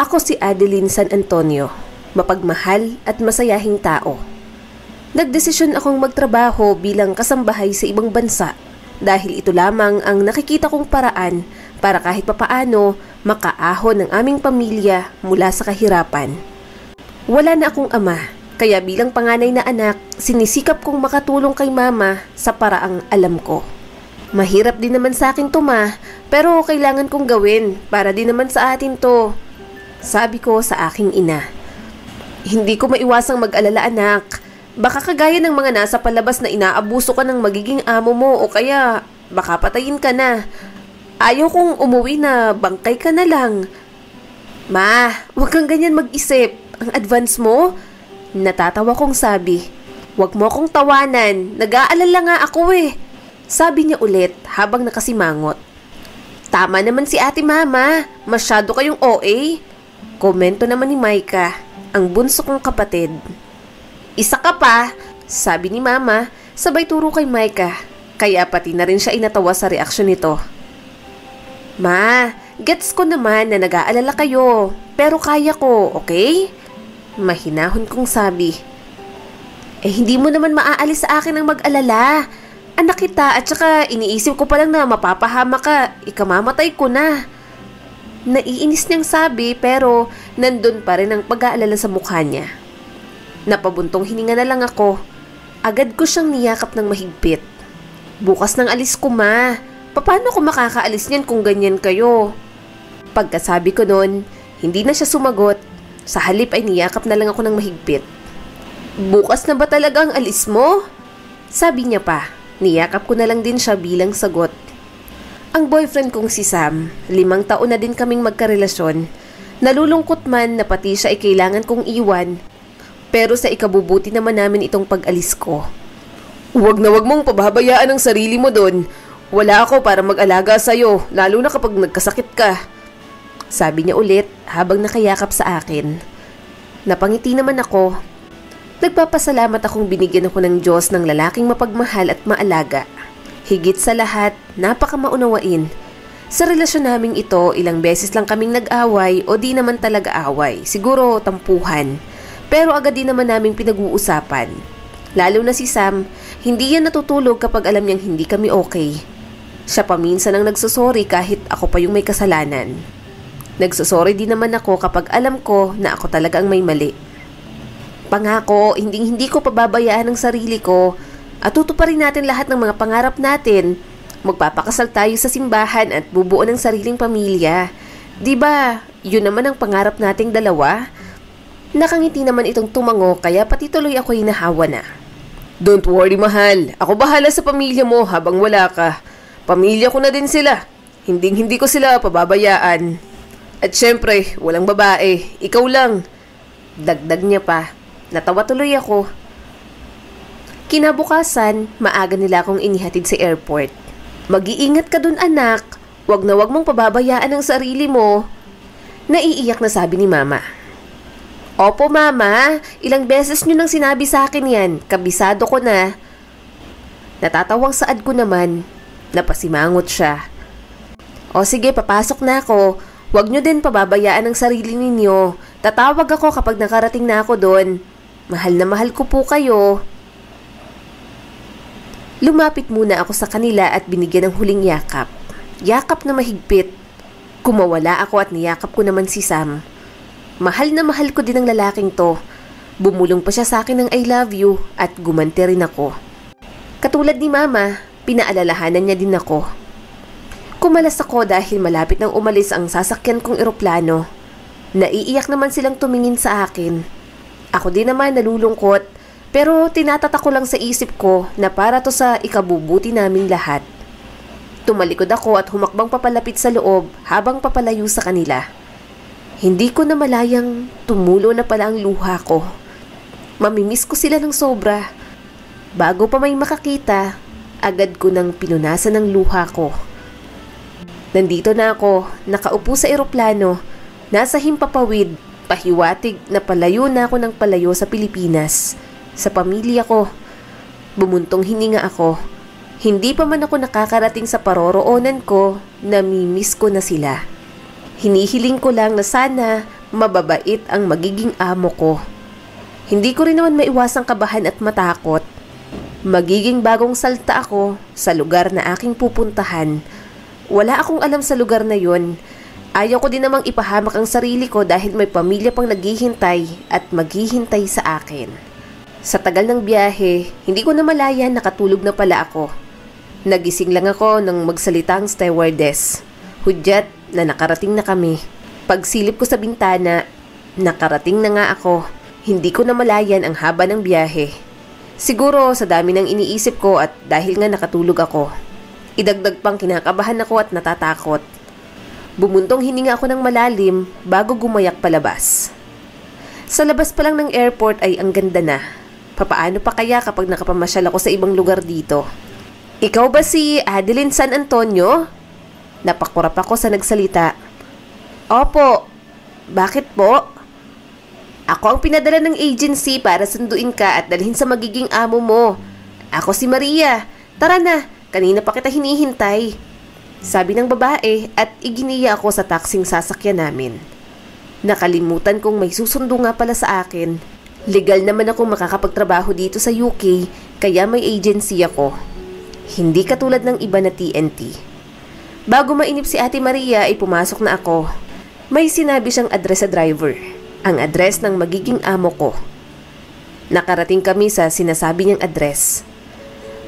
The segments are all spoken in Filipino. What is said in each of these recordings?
Ako si Adeline San Antonio, mapagmahal at masayahing tao. Nagdesisyon akong magtrabaho bilang kasambahay sa ibang bansa dahil ito lamang ang nakikita kong paraan para kahit papaano makaahon ng aming pamilya mula sa kahirapan. Wala na akong ama, kaya bilang panganay na anak, sinisikap kong makatulong kay mama sa paraang alam ko. Mahirap din naman sa akin to pero kailangan kong gawin para din naman sa atin to. Sabi ko sa aking ina. Hindi ko maiwasang mag-alala anak. Baka kagaya ng mga nasa palabas na inaabuso ka ng magiging amo mo o kaya baka patayin ka na. Ayaw kong umuwi na bangkay ka na lang. Ma, huwag kang ganyan mag-isip. Ang advance mo? Natatawa kong sabi. Huwag mo akong tawanan. Nag-aalala nga ako eh. Sabi niya ulit habang nakasimangot. Tama naman si ate mama. Masyado kayong OA. Komento naman ni Maika, ang bunso kong kapatid. Isa ka pa, sabi ni mama, sabay turo kay Maika. Kaya pati na rin siya inatawa sa reaksyon nito. Ma, gets ko naman na nag-aalala kayo, pero kaya ko, okay? Mahinahon kong sabi. Hindi mo naman maaalis sa akin ang mag-alala. Anak kita at saka iniisip ko pa lang na mapapahama ka, ikamamatay ko na. Naiinis niyang sabi pero nandun pa rin ang pag-aalala sa mukha niya. Napabuntong hininga na lang ako. Agad ko siyang niyakap ng mahigpit. Bukas ng alis ko ma. Paano ko makakaalis niyan kung ganyan kayo? Pagkasabi ko noon, hindi na siya sumagot. Sa halip ay niyakap na lang ako ng mahigpit. Bukas na ba talaga ang alis mo? Sabi niya pa. Niyakap ko na lang din siya bilang sagot. Ang boyfriend kong si Sam, 5 taon na din kaming magkarelasyon. Nalulungkot man na pati siya ay kailangan kong iwan. Pero sa ikabubuti naman namin itong pag-alis ko. Huwag na huwag mong pababayaan ang sarili mo doon. Wala ako para mag-alaga sa'yo, lalo na kapag nagkasakit ka. Sabi niya ulit habang nakayakap sa akin. Napangiti naman ako. Nagpapasalamat akong binigyan ako ng Diyos ng lalaking mapagmahal at maalaga. Higit sa lahat, napakamaunawain. Sa relasyon naming ito, ilang beses lang kaming nag-away o di naman talaga away. Siguro tampuhan. Pero agad din naman naming pinag-uusapan. Lalo na si Sam, hindi yan natutulog kapag alam niyang hindi kami okay. Siya paminsan ang nagsusorry kahit ako pa yung may kasalanan. Nagsusorry din naman ako kapag alam ko na ako talaga ang may mali. Pangako, hindi ko pababayaan ang sarili ko. At tutuparin natin lahat ng mga pangarap natin. Magpapakasal tayo sa simbahan at bubuo ng sariling pamilya. Diba, yun naman ang pangarap nating dalawa? Nakangiti naman itong tumango kaya pati tuloy ako hinahawa na. Don't worry mahal, ako bahala sa pamilya mo habang wala ka. Pamilya ko na din sila. Hindi ko sila pababayaan. At syempre, walang babae, ikaw lang. Dagdag niya pa. Natawa tuloy ako. Kinabukasan, maaga nila akong inihatid sa airport. Mag-iingat ka dun anak, wag na wag mong pababayaan ang sarili mo. Naiiyak na sabi ni mama. Opo mama, ilang beses nyo nang sinabi sa akin yan, kabisado ko na. Natatawang saad ko naman, napasimangot siya. O sige, papasok na ako, wag nyo din pababayaan ang sarili ninyo. Tatawag ako kapag nakarating na ako doon. Mahal na mahal ko po kayo. Lumapit muna ako sa kanila at binigyan ng huling yakap. Yakap na mahigpit. Kumawala ako at niyakap ko naman si Sam. Mahal na mahal ko din ang lalaking to. Bumulong pa siya sa akin ng I love you at gumanti rin ako. Katulad ni mama, pinaalalahanan niya din ako. Kumalas ako dahil malapit nang umalis ang sasakyan kong eroplano. Naiiyak naman silang tumingin sa akin. Ako din naman nalulungkot. Pero tinatatak ko lang sa isip ko na para to sa ikabubuti naming lahat. Tumalikod ako at humakbang papalapit sa loob habang papalayo sa kanila. Hindi ko na malayang tumulo na pala ang luha ko. Mamimiss ko sila ng sobra. Bago pa may makakita, agad ko nang pinunasan ng luha ko. Nandito na ako, nakaupo sa eroplano, nasa himpapawid, pahiwatig na palayo na ako ng palayo sa Pilipinas. Sa pamilya ko. Bumuntong hininga ako. Hindi pa man ako nakakarating sa paroroonan ko, namimiss ko na sila. Hinihiling ko lang na sana mababait ang magiging amo ko. Hindi ko rin naman maiwasang kabahan at matakot. Magiging bagong salta ako sa lugar na aking pupuntahan. Wala akong alam sa lugar na yon. Ayaw ko din namang ipahamak ang sarili ko dahil may pamilya pang naghihintay at maghihintay sa akin. Sa tagal ng biyahe, hindi ko namalayan nakatulog na pala ako. Nagising lang ako nang magsalita ang stewardess. Hudyat na nakarating na kami. Pagsilip ko sa bintana, nakarating na nga ako. Hindi ko namalayan ang haba ng biyahe. Siguro sa dami ng iniisip ko at dahil nga nakatulog ako. Idagdag pang kinakabahan ako at natatakot. Bumuntong hininga ako ng malalim bago gumayak palabas. Sa labas pa lang ng airport ay ang ganda na. Papaano pa kaya kapag nakapamasyal ako sa ibang lugar dito? Ikaw ba si Adeline San Antonio? Napakurap ako sa nagsalita. Opo. Bakit po? Ako ang pinadala ng agency para sunduin ka at dalhin sa magiging amo mo. Ako si Maria. Tara na, kanina pa kita hinihintay. Sabi ng babae at iginiya ako sa taksing sasakyan namin. Nakalimutan kong may susundo nga pala sa akin. Legal naman akong makakapagtrabaho dito sa UK kaya may agency ako. Hindi katulad ng iba na TNT. Bago mainip si Ate Maria ay pumasok na ako. May sinabi siyang address sa driver. Ang address ng magiging amo ko. Nakarating kami sa sinasabi niyang address.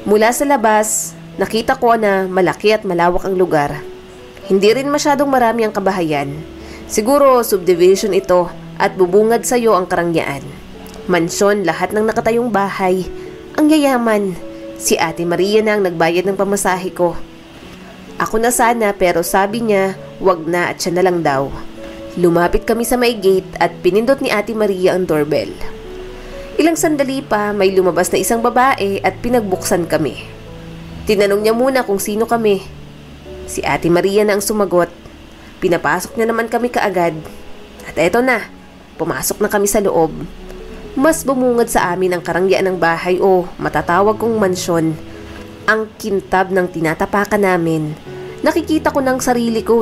Mula sa labas, nakita ko na malaki at malawak ang lugar. Hindi rin masyadong marami ang kabahayan. Siguro subdivision ito at bubungad sa iyo ang karangyaan. Mansyon lahat ng nakatayong bahay. Ang yayaman. Si Ate Maria na ang nagbayad ng pamasahe ko. Ako na sana pero sabi niya wag na at siya na lang daw. Lumapit kami sa may gate at pinindot ni Ate Maria ang doorbell. Ilang sandali pa may lumabas na isang babae at pinagbuksan kami. Tinanong niya muna kung sino kami. Si Ate Maria na ang sumagot. Pinapasok niya naman kami kaagad. At eto na, pumasok na kami sa loob. Mas bumungad sa amin ang karangyaan ng bahay o matatawag kong mansyon. Ang kintab ng tinatapakan namin. Nakikita ko ng sarili ko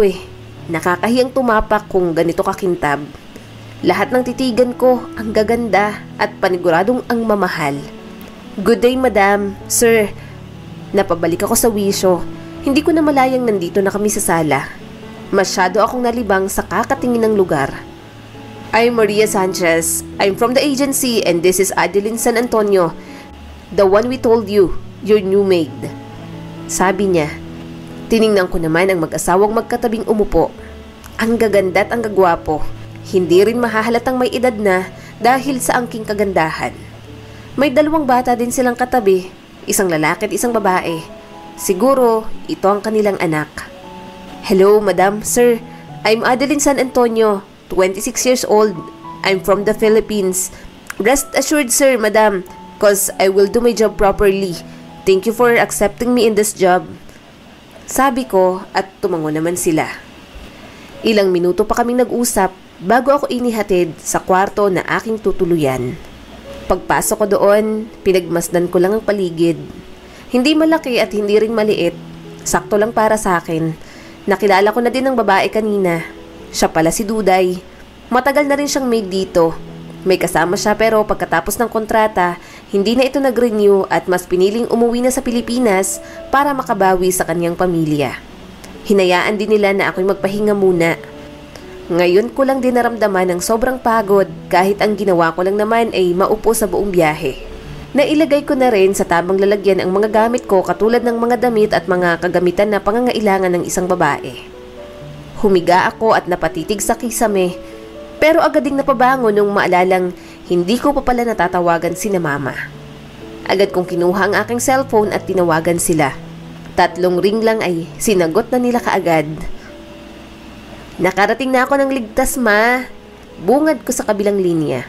Nakakahiyang tumapak kung ganito kakintab. Lahat ng titigan ko ang gaganda at paniguradong ang mamahal. Good day, madam, sir. Napabalik ako sa wisyo. Hindi ko na malayang nandito na kami sa sala. Masyado akong nalibang sa kakatingin ng lugar. I'm Maria Sanchez. I'm from the agency and this is Adeline San Antonio. The one we told you, your new maid. Sabi niya. Tiningnan ko naman ang mag-asawang magkatabing umupo. Ang gaganda at ang gagwapo. Hindi rin mahahalatang may edad na dahil sa angking kagandahan. May dalawang bata din silang katabi, isang lalaki at isang babae. Siguro, ito ang kanilang anak. Hello, madam, sir. I'm Adeline San Antonio, 26 years old. I'm from the Philippines. Rest assured, sir, madam, cause I will do my job properly. Thank you for accepting me in this job. Sabi ko at tumango naman sila. Ilang minuto pa kaming nag-usap bago ako inihatid sa kwarto na aking tutuluyan. Pagpasok ko doon, pinagmasdan ko lang ang paligid. Hindi malaki at hindi rin maliit. Sakto lang para sa akin. Nakilala ko na din ang babae kanina. Siya pala si Duday. Matagal na rin siyang maid dito. May kasama siya pero pagkatapos ng kontrata, hindi na ito nag-renew at mas piniling umuwi na sa Pilipinas para makabawi sa kanyang pamilya. Hinayaan din nila na ako'y magpahinga muna. Ngayon ko lang din naramdaman ng sobrang pagod kahit ang ginawa ko lang naman ay maupo sa buong biyahe. Nailagay ko na rin sa tamang lalagyan ang mga gamit ko katulad ng mga damit at mga kagamitan na pangangailangan ng isang babae. Humiga ako at napatitig sa kisame. Pero agad ding napabangon nung maalalang hindi ko pa pala natatawagan sina mama. Agad kong kinuha ang aking cellphone at tinawagan sila. 3 ring lang ay sinagot na nila kaagad. Nakarating na ako ng ligtas, ma. Bungad ko sa kabilang linya.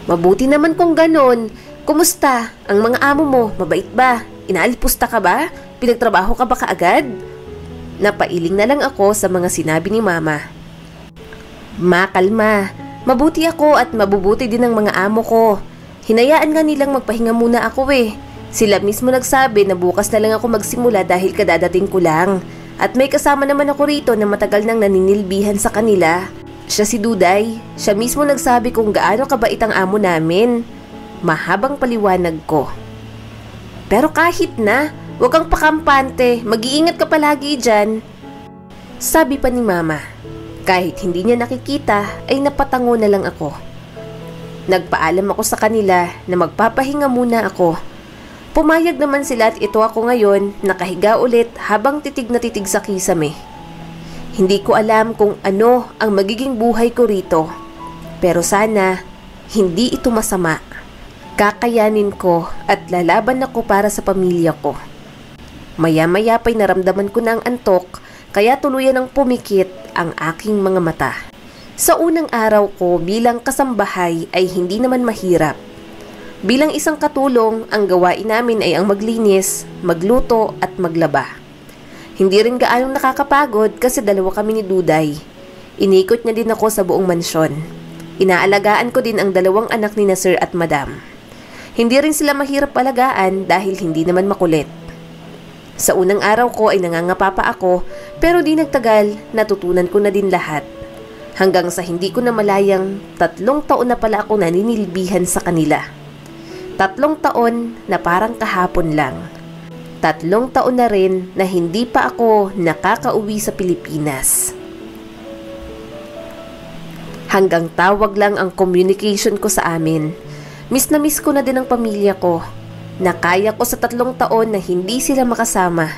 Mabuti naman kung ganon. Kumusta? Ang mga amo mo, mabait ba? Inaalipusta ka ba? Pinagtrabaho ka ba kaagad? Napailing na lang ako sa mga sinabi ni mama. Ma, kalma. Mabuti ako at mabubuti din ang mga amo ko. Hinayaan nga nilang magpahinga muna ako Sila mismo nagsabi na bukas na lang ako magsimula dahil kadadating ko lang. At may kasama naman ako rito na matagal nang naninilbihan sa kanila. Siya si Duday. Siya mismo nagsabi kung gaano kabait ang amo namin. Mahabang paliwanag ko. Pero kahit na, huwag kang pakampante. Mag-iingat ka palagi dyan. Sabi pa ni Mama. Kahit hindi niya nakikita, ay napatango na lang ako. Nagpaalam ako sa kanila na magpapahinga muna ako. Pumayag naman sila at ito ako ngayon nakahiga ulit habang titig na titig sa kisame. Hindi ko alam kung ano ang magiging buhay ko rito. Pero sana, hindi ito masama. Kakayanin ko at lalaban ako para sa pamilya ko. Maya-maya pa'y naramdaman ko na ang antok, kaya tuluyan ang pumikit ang aking mga mata. Sa unang araw ko bilang kasambahay ay hindi naman mahirap. Bilang isang katulong, ang gawain namin ay ang maglinis, magluto at maglaba. Hindi rin gaanong nakakapagod kasi dalawa kami ni Duday. Inikot niya din ako sa buong mansyon. Inaalagaan ko din ang dalawang anak ni na Sir at Madam. Hindi rin sila mahirap alagaan dahil hindi naman makulit. Sa unang araw ko ay nangangapa pa ako pero di nagtagal natutunan ko na din lahat. Hanggang sa hindi ko na malayang 3 taon na pala ako naninilbihan sa kanila. 3 taon na parang kahapon lang. 3 taon na rin na hindi pa ako nakakauwi sa Pilipinas. Hanggang tawag lang ang communication ko sa amin. Miss na miss ko na din ang pamilya ko. Nakaya ko sa 3 taon na hindi sila makasama.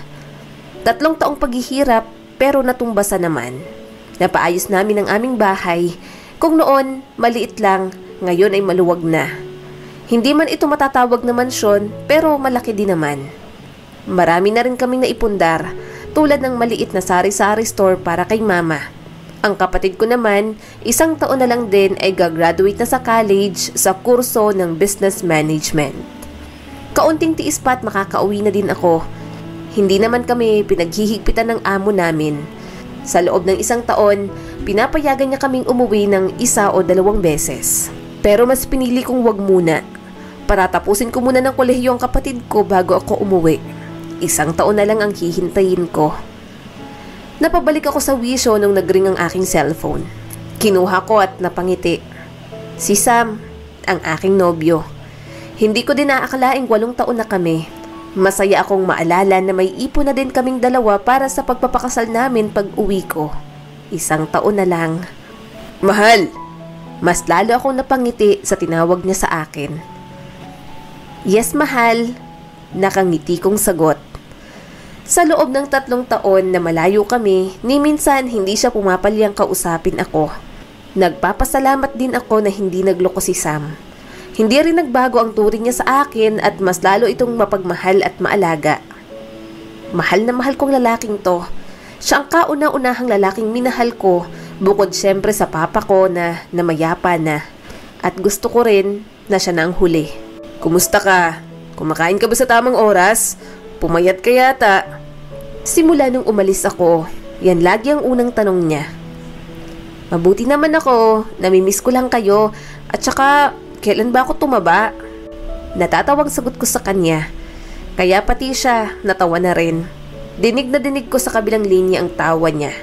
3 taong paghihirap pero natumbasan naman. Napaayos namin ang aming bahay. Kung noon, maliit lang, ngayon ay maluwag na. Hindi man ito matatawag na mansyon, pero malaki din naman. Marami na rin kaming naipundar, tulad ng maliit na sari-sari store para kay Mama. Ang kapatid ko naman, 1 taon na lang din ay gagraduate na sa college sa kurso ng business management. Kaunting tiis pa at makakauwi na din ako. Hindi naman kami pinaghihigpitan ng amo namin. Sa loob ng 1 taon, pinapayagan niya kaming umuwi ng 1 o 2 beses. Pero mas pinili kong wag muna. Para tapusin ko muna ng kolehiyo ang kapatid ko bago ako umuwi. 1 taon na lang ang hihintayin ko. Napabalik ako sa wisyo nung nagring ang aking cellphone. Kinuha ko at napangiti. Si Sam, ang aking nobyo. Hindi ko din naakalaing 8 taon na kami. Masaya akong maalala na may ipon na din kaming 2 para sa pagpapakasal namin pag uwi ko. 1 taon na lang. Mahal! Mas lalo akong napangiti sa tinawag niya sa akin. Yes, mahal. Nakangiti kong sagot. Sa loob ng 3 taon na malayo kami, ni minsan hindi siya pumapalyang kausapin ako. Nagpapasalamat din ako na hindi nagloko si Sam. Hindi rin nagbago ang turing niya sa akin at mas lalo itong mapagmahal at maalaga. Mahal na mahal kong lalaking to. Siya ang kauna-unahang lalaking minahal ko, bukod syempre sa papa ko na mayapa na. At gusto ko rin na siya na ang huli. Kumusta ka? Kumakain ka ba sa tamang oras? Pumayat ka yata. Simula nung umalis ako, yan lagi ang unang tanong niya. Mabuti naman ako, namimiss ko lang kayo at saka kailan ba ako tumaba? Natatawang sagot ko sa kanya. Kaya pati siya natawa na rin. Dinig na dinig ko sa kabilang linya ang tawa niya.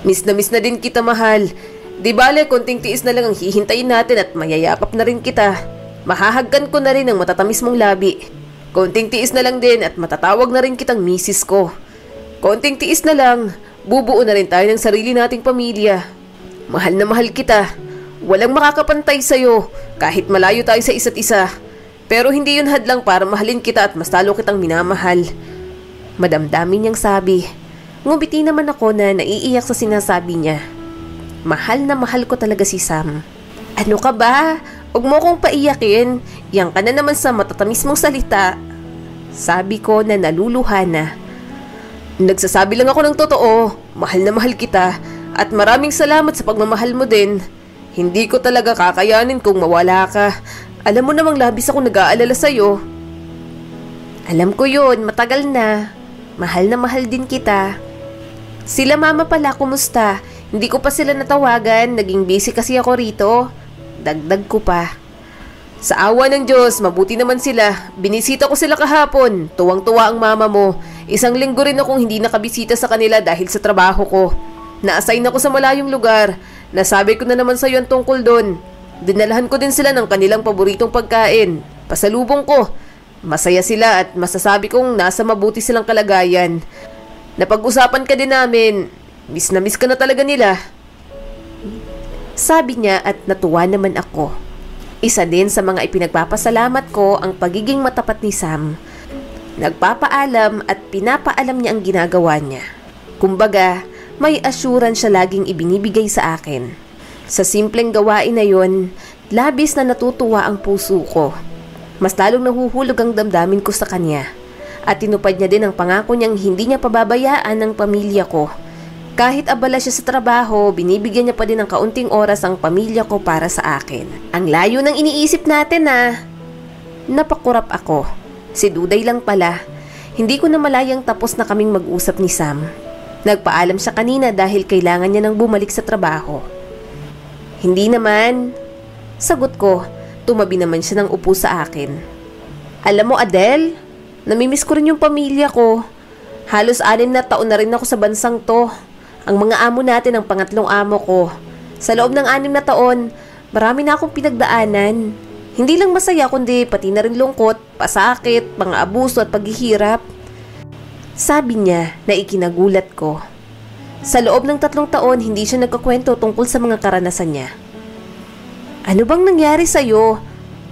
Miss na din kita, mahal. Di bale, konting tiis na lang ang hihintayin natin at mayayakap na rin kita. Mahahagkan ko na rin ang matatamis mong labi. Konting tiis na lang din at matatawag na rin kitang misis ko. Konting tiis na lang, bubuo na rin tayo ng sarili nating pamilya. Mahal na mahal kita. Walang makakapantay sa'yo kahit malayo tayo sa isa't isa. Pero hindi yun hadlang para mahalin kita at mas lalo kitang minamahal. Madamdamin niyang sabi. Ngumiti naman ako na naiiyak sa sinasabi niya. Mahal na mahal ko talaga si Sam. Ano ka ba? Huwag mo kong paiyakin. Yang ka na naman sa matatamis mong salita. Sabi ko na naluluha na. Nagsasabi lang ako ng totoo. Mahal na mahal kita. At maraming salamat sa pagmamahal mo din. Hindi ko talaga kakayanin kung mawala ka. Alam mo namang labis ako nag-aalala sa'yo. Alam ko yun, matagal na. Mahal na mahal din kita. Sila mama pala, kumusta? Hindi ko pa sila natawagan, naging busy kasi ako rito. Dagdag ko pa. Sa awa ng Diyos, mabuti naman sila. Binisita ko sila kahapon. Tuwang-tuwa ang mama mo. 1 linggo rin akong hindi nakabisita sa kanila dahil sa trabaho ko. Na-assign ako sa malayong lugar. Nasabi ko na naman sa'yo ang tungkol doon. Dinalahan ko din sila ng kanilang paboritong pagkain. Pasalubong ko. Masaya sila at masasabi kong nasa mabuti silang kalagayan. Napag-usapan ka din namin. Miss na miss ka na talaga nila. Sabi niya at natuwa naman ako. Isa din sa mga ipinagpapasalamat ko ang pagiging matapat ni Sam. Nagpapaalam at pinapaalam niya ang ginagawa niya. Kumbaga, may assurance siya laging ibinibigay sa akin. Sa simpleng gawain na yon, labis na natutuwa ang puso ko. Mas lalong nahuhulog ang damdamin ko sa kanya. At tinupad niya din ang pangako niyang hindi niya pababayaan ang pamilya ko. Kahit abala siya sa trabaho, binibigyan niya pa din ng kaunting oras ang pamilya ko para sa akin. Ang layo ng iniisip natin Napakurap ako. Si Duday lang pala. Hindi ko na malayang tapos na kaming mag-usap ni Sam. Nagpaalam siya kanina dahil kailangan niya nang bumalik sa trabaho. Hindi naman. Sagot ko, tumabi naman siya ng upo sa akin. Alam mo Adele, namimiss ko rin yung pamilya ko. Halos 6 na taon na rin ako sa bansang to. Ang mga amo natin ang pangatlong amo ko. Sa loob ng 6 na taon, marami na akong pinagdaanan. Hindi lang masaya kundi pati na rin lungkot, pasakit, mga abuso at paghihirap. Sabi niya na ikinagulat ko. Sa loob ng 3 taon, hindi siya nagkakwento tungkol sa mga karanasan niya. Ano bang nangyari sa'yo?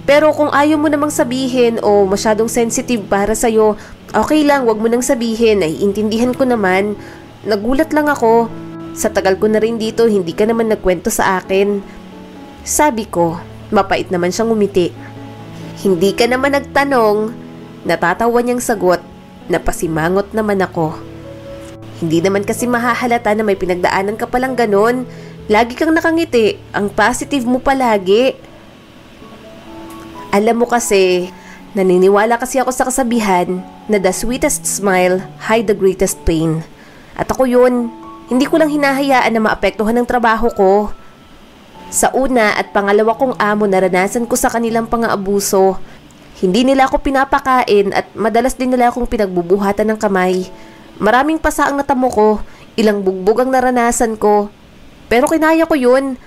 Pero kung ayaw mo namang sabihin o masyadong sensitive para sa'yo, okay lang, wag mo nang sabihin, naiintindihan ko naman. Nagulat lang ako. Sa tagal ko na rin dito, hindi ka naman nagkwento sa akin. Sabi ko, mapait naman siyang ngumiti. Hindi ka naman nagtanong. Natatawa niyang sagot. Napasimangot naman ako. Hindi naman kasi mahahalata na may pinagdaanan ka palang ganon. Lagi kang nakangiti. Ang positive mo palagi. Alam mo kasi, naniniwala kasi ako sa kasabihan na the sweetest smile hide the greatest pain. At ako yun, hindi ko lang hinahayaan na maapektuhan ng trabaho ko. Sa una at pangalawa kong amo, naranasan ko sa kanilang pang-aabuso. Hindi nila ako pinapakain at madalas din nila akong pinagbubuhatan ng kamay. Maraming pasa ang natamo ko, ilang bugbog ang naranasan ko. Pero kinaya ko yun.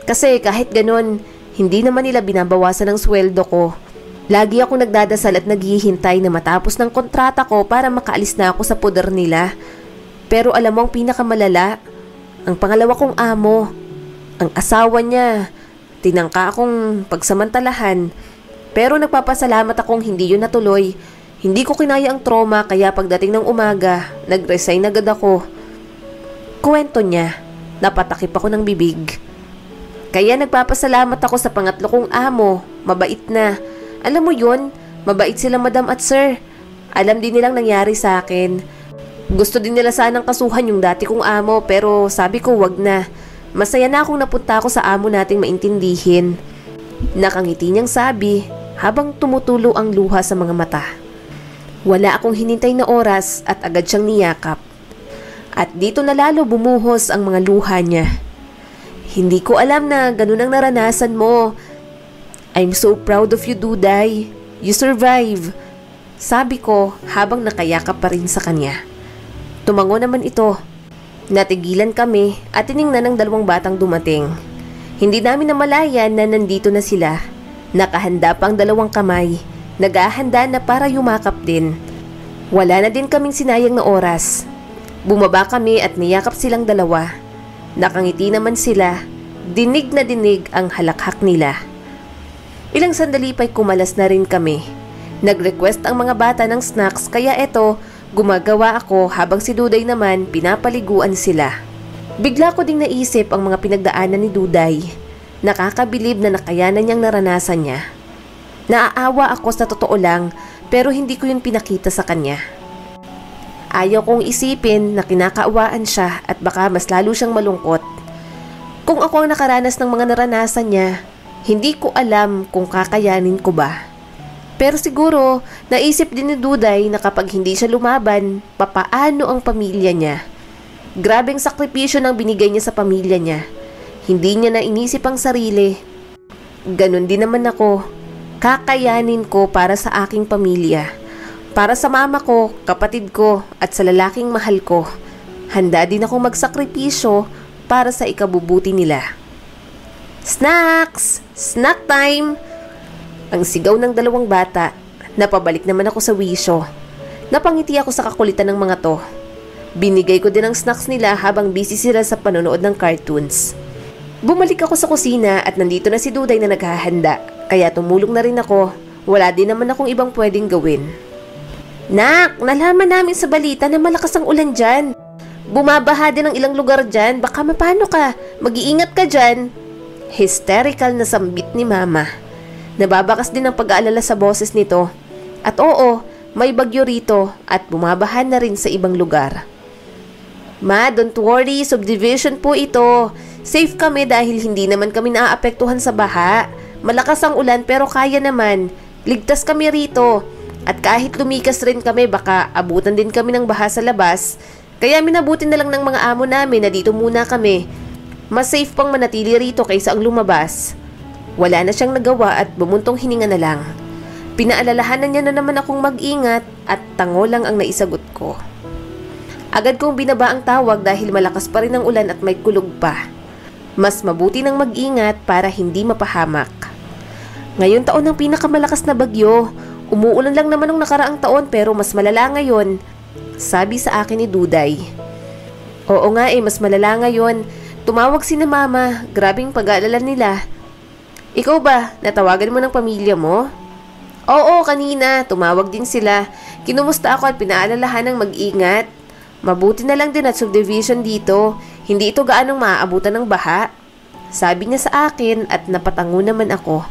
Kasi kahit ganon, hindi naman nila binabawasan ang sweldo ko. Lagi akong nagdadasal at naghihintay na matapos ng kontrata ko para makaalis na ako sa poder nila. Pero alam mo ang pinakamalala, ang pangalawa kong amo, ang asawa niya, tinangka akong pagsamantalahan. Pero nagpapasalamat akong hindi yun natuloy. Hindi ko kinaya ang trauma kaya pagdating ng umaga, nag-resign agad ako. Kwento niya, napatakip ako ng bibig. Kaya nagpapasalamat ako sa pangatlo kong amo, mabait na. Alam mo yun, mabait sila madam at sir. Alam din nilang nangyari sa akin. Gusto din nila sanang kasuhan yung dati kong amo pero sabi ko wag na. Masaya na akong napunta ako sa amo nating maintindihin. Nakangiti niyang sabi habang tumutulo ang luha sa mga mata. Wala akong hinintay na oras at agad siyang niyakap. At dito na lalo bumuhos ang mga luha niya. Hindi ko alam na ganun ang naranasan mo. I'm so proud of you, Duday. You survive. Sabi ko habang nakayakap pa rin sa kanya. Tumango naman ito. Natigilan kami at tiningnan ng 2 batang dumating. Hindi namin namalayan na nandito na sila. Nakahanda pang 2 kamay. Naghahanda na para yumakap din. Wala na din kaming sinayang na oras. Bumaba kami at niyakap silang 2. Nakangiti naman sila. Dinig na dinig ang halakhak nila. Ilang sandali pa'y kumalas na rin kami. Nag-request ang mga bata ng snacks kaya eto, gumagawa ako habang si Duday naman pinapaliguan sila. Bigla ko ding naisip ang mga pinagdaanan ni Duday. Nakakabilib na nakayanan niyang naranasan niya. Naaawa ako sa totoo lang pero hindi ko yun pinakita sa kanya. Ayaw kong isipin na kinakaawaan siya at baka mas lalo siyang malungkot. Kung ako ang nakaranas ng mga naranasan niya, hindi ko alam kung kakayanin ko ba. Pero siguro, naisip din ni Duday na kapag hindi siya lumaban, papaano ang pamilya niya. Grabeng sakripisyo ng binigay niya sa pamilya niya. Hindi niya na inisip ang sarili. Ganon din naman ako. Kakayanin ko para sa aking pamilya. Para sa mama ko, kapatid ko, at sa lalaking mahal ko. Handa din akong magsakripisyo para sa ikabubuti nila. Snacks! Snack time! Ang sigaw ng dalawang bata. Napabalik naman ako sa wisyo. Napangiti ako sa kakulitan ng mga to. Binigay ko din ang snacks nila habang busy sila sa panonood ng cartoons. Bumalik ako sa kusina at nandito na si Duday na naghahanda. Kaya tumulong na rin ako. Wala din naman akong ibang pwedeng gawin. Nak, nalaman namin sa balita na malakas ang ulan dyan. Bumabaha din ang ilang lugar dyan. Baka mapano ka. Mag-iingat ka dyan. Hysterical na sambit ni Mama. Nababakas din ang pag-aalala sa boses nito. At oo, may bagyo rito at bumabaha na rin sa ibang lugar. Ma, don't worry, subdivision po ito. Safe kami dahil hindi naman kami naaapektuhan sa baha. Malakas ang ulan pero kaya naman. Ligtas kami rito. At kahit lumikas rin kami, baka abutan din kami ng baha sa labas. Kaya minabuti na lang ng mga amo namin na dito muna kami. Mas safe pang manatili rito kaysa ang lumabas. Wala na siyang nagawa at bumuntong hininga na lang. Pinaalalahanan niya na naman akong mag-ingat at tango lang ang naisagot ko. Agad kong binaba ang tawag dahil malakas pa rin ang ulan at may kulog pa. Mas mabuti nang mag-ingat para hindi mapahamak. Ngayon taon ang pinakamalakas na bagyo. Umuulan lang naman nung nakaraang taon pero mas malala ngayon, sabi sa akin ni Duday. Oo nga mas malala ngayon. Tumawag si na Mama, grabing pag-aalala nila. Ikaw ba, natawagan mo ng pamilya mo? Oo, kanina, tumawag din sila. Kinumusta ako at pinaalalahan ng mag-ingat. Mabuti na lang din at subdivision dito. Hindi ito gaanong maaabutan ng baha. Sabi niya sa akin at napatango naman ako.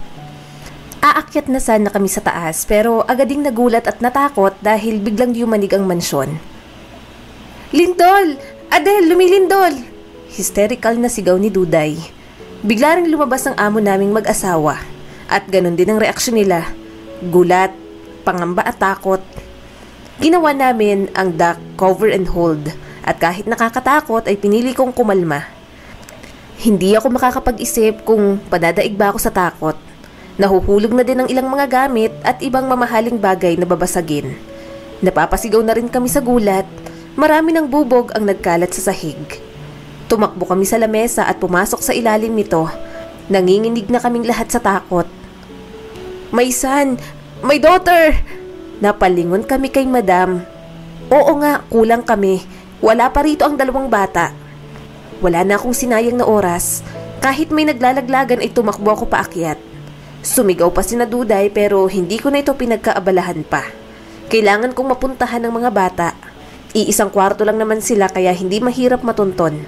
Aakyat na sana kami sa taas pero agad ding nagulat at natakot dahil biglang yumanig ang mansyon. Lindol! Adel, lumilindol! Hysterical na sigaw ni Duday. Bigla ring lumabas ang amo naming mag-asawa at ganun din ang reaksyon nila. Gulat, pangamba at takot. Ginawa namin ang duck cover and hold at kahit nakakatakot ay pinili kong kumalma. Hindi ako makakapag-isip kung padadaig ba ako sa takot. Nahuhulog na din ang ilang mga gamit at ibang mamahaling bagay na babasagin. Napapasigaw na rin kami sa gulat. Marami ng bubog ang nagkalat sa sahig. Tumakbo kami sa lamesa at pumasok sa ilalim nito. Nanginginig na kaming lahat sa takot. May son! My daughter! Napalingon kami kay Madam. Oo nga, kulang kami. Wala pa rito ang dalawang bata. Wala na akong sinayang na oras. Kahit may naglalaglagan ay tumakbo ako paakyat. Sumigaw pa si na Duday pero hindi ko na ito pinagkaabalahan pa. Kailangan kong mapuntahan ng mga bata. Iisang kwarto lang naman sila kaya hindi mahirap matunton.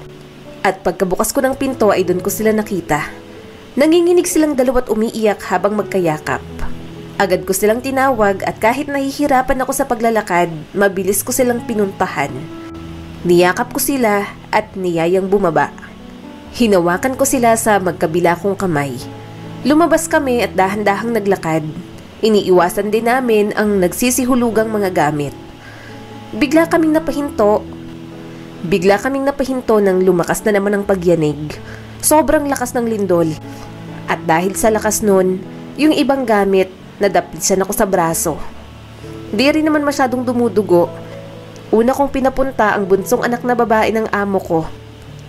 At pagkabukas ko ng pinto ay doon ko sila nakita. Nanginginig silang dalawa't umiiyak habang magkayakap. Agad ko silang tinawag at kahit nahihirapan ako sa paglalakad, mabilis ko silang pinuntahan. Niyakap ko sila at niyayang bumaba. Hinawakan ko sila sa magkabila kong kamay. Lumabas kami at dahan-dahang naglakad. Iniiwasan din namin ang nagsisihulugang mga gamit. Bigla kaming napahinto nang lumakas na naman ang pagyanig. Sobrang lakas ng lindol. At dahil sa lakas nun, yung ibang gamit, nadaplisan ako sa braso. Di rin naman masyadong dumudugo. Una kong pinapunta ang bunsong anak na babae ng amo ko.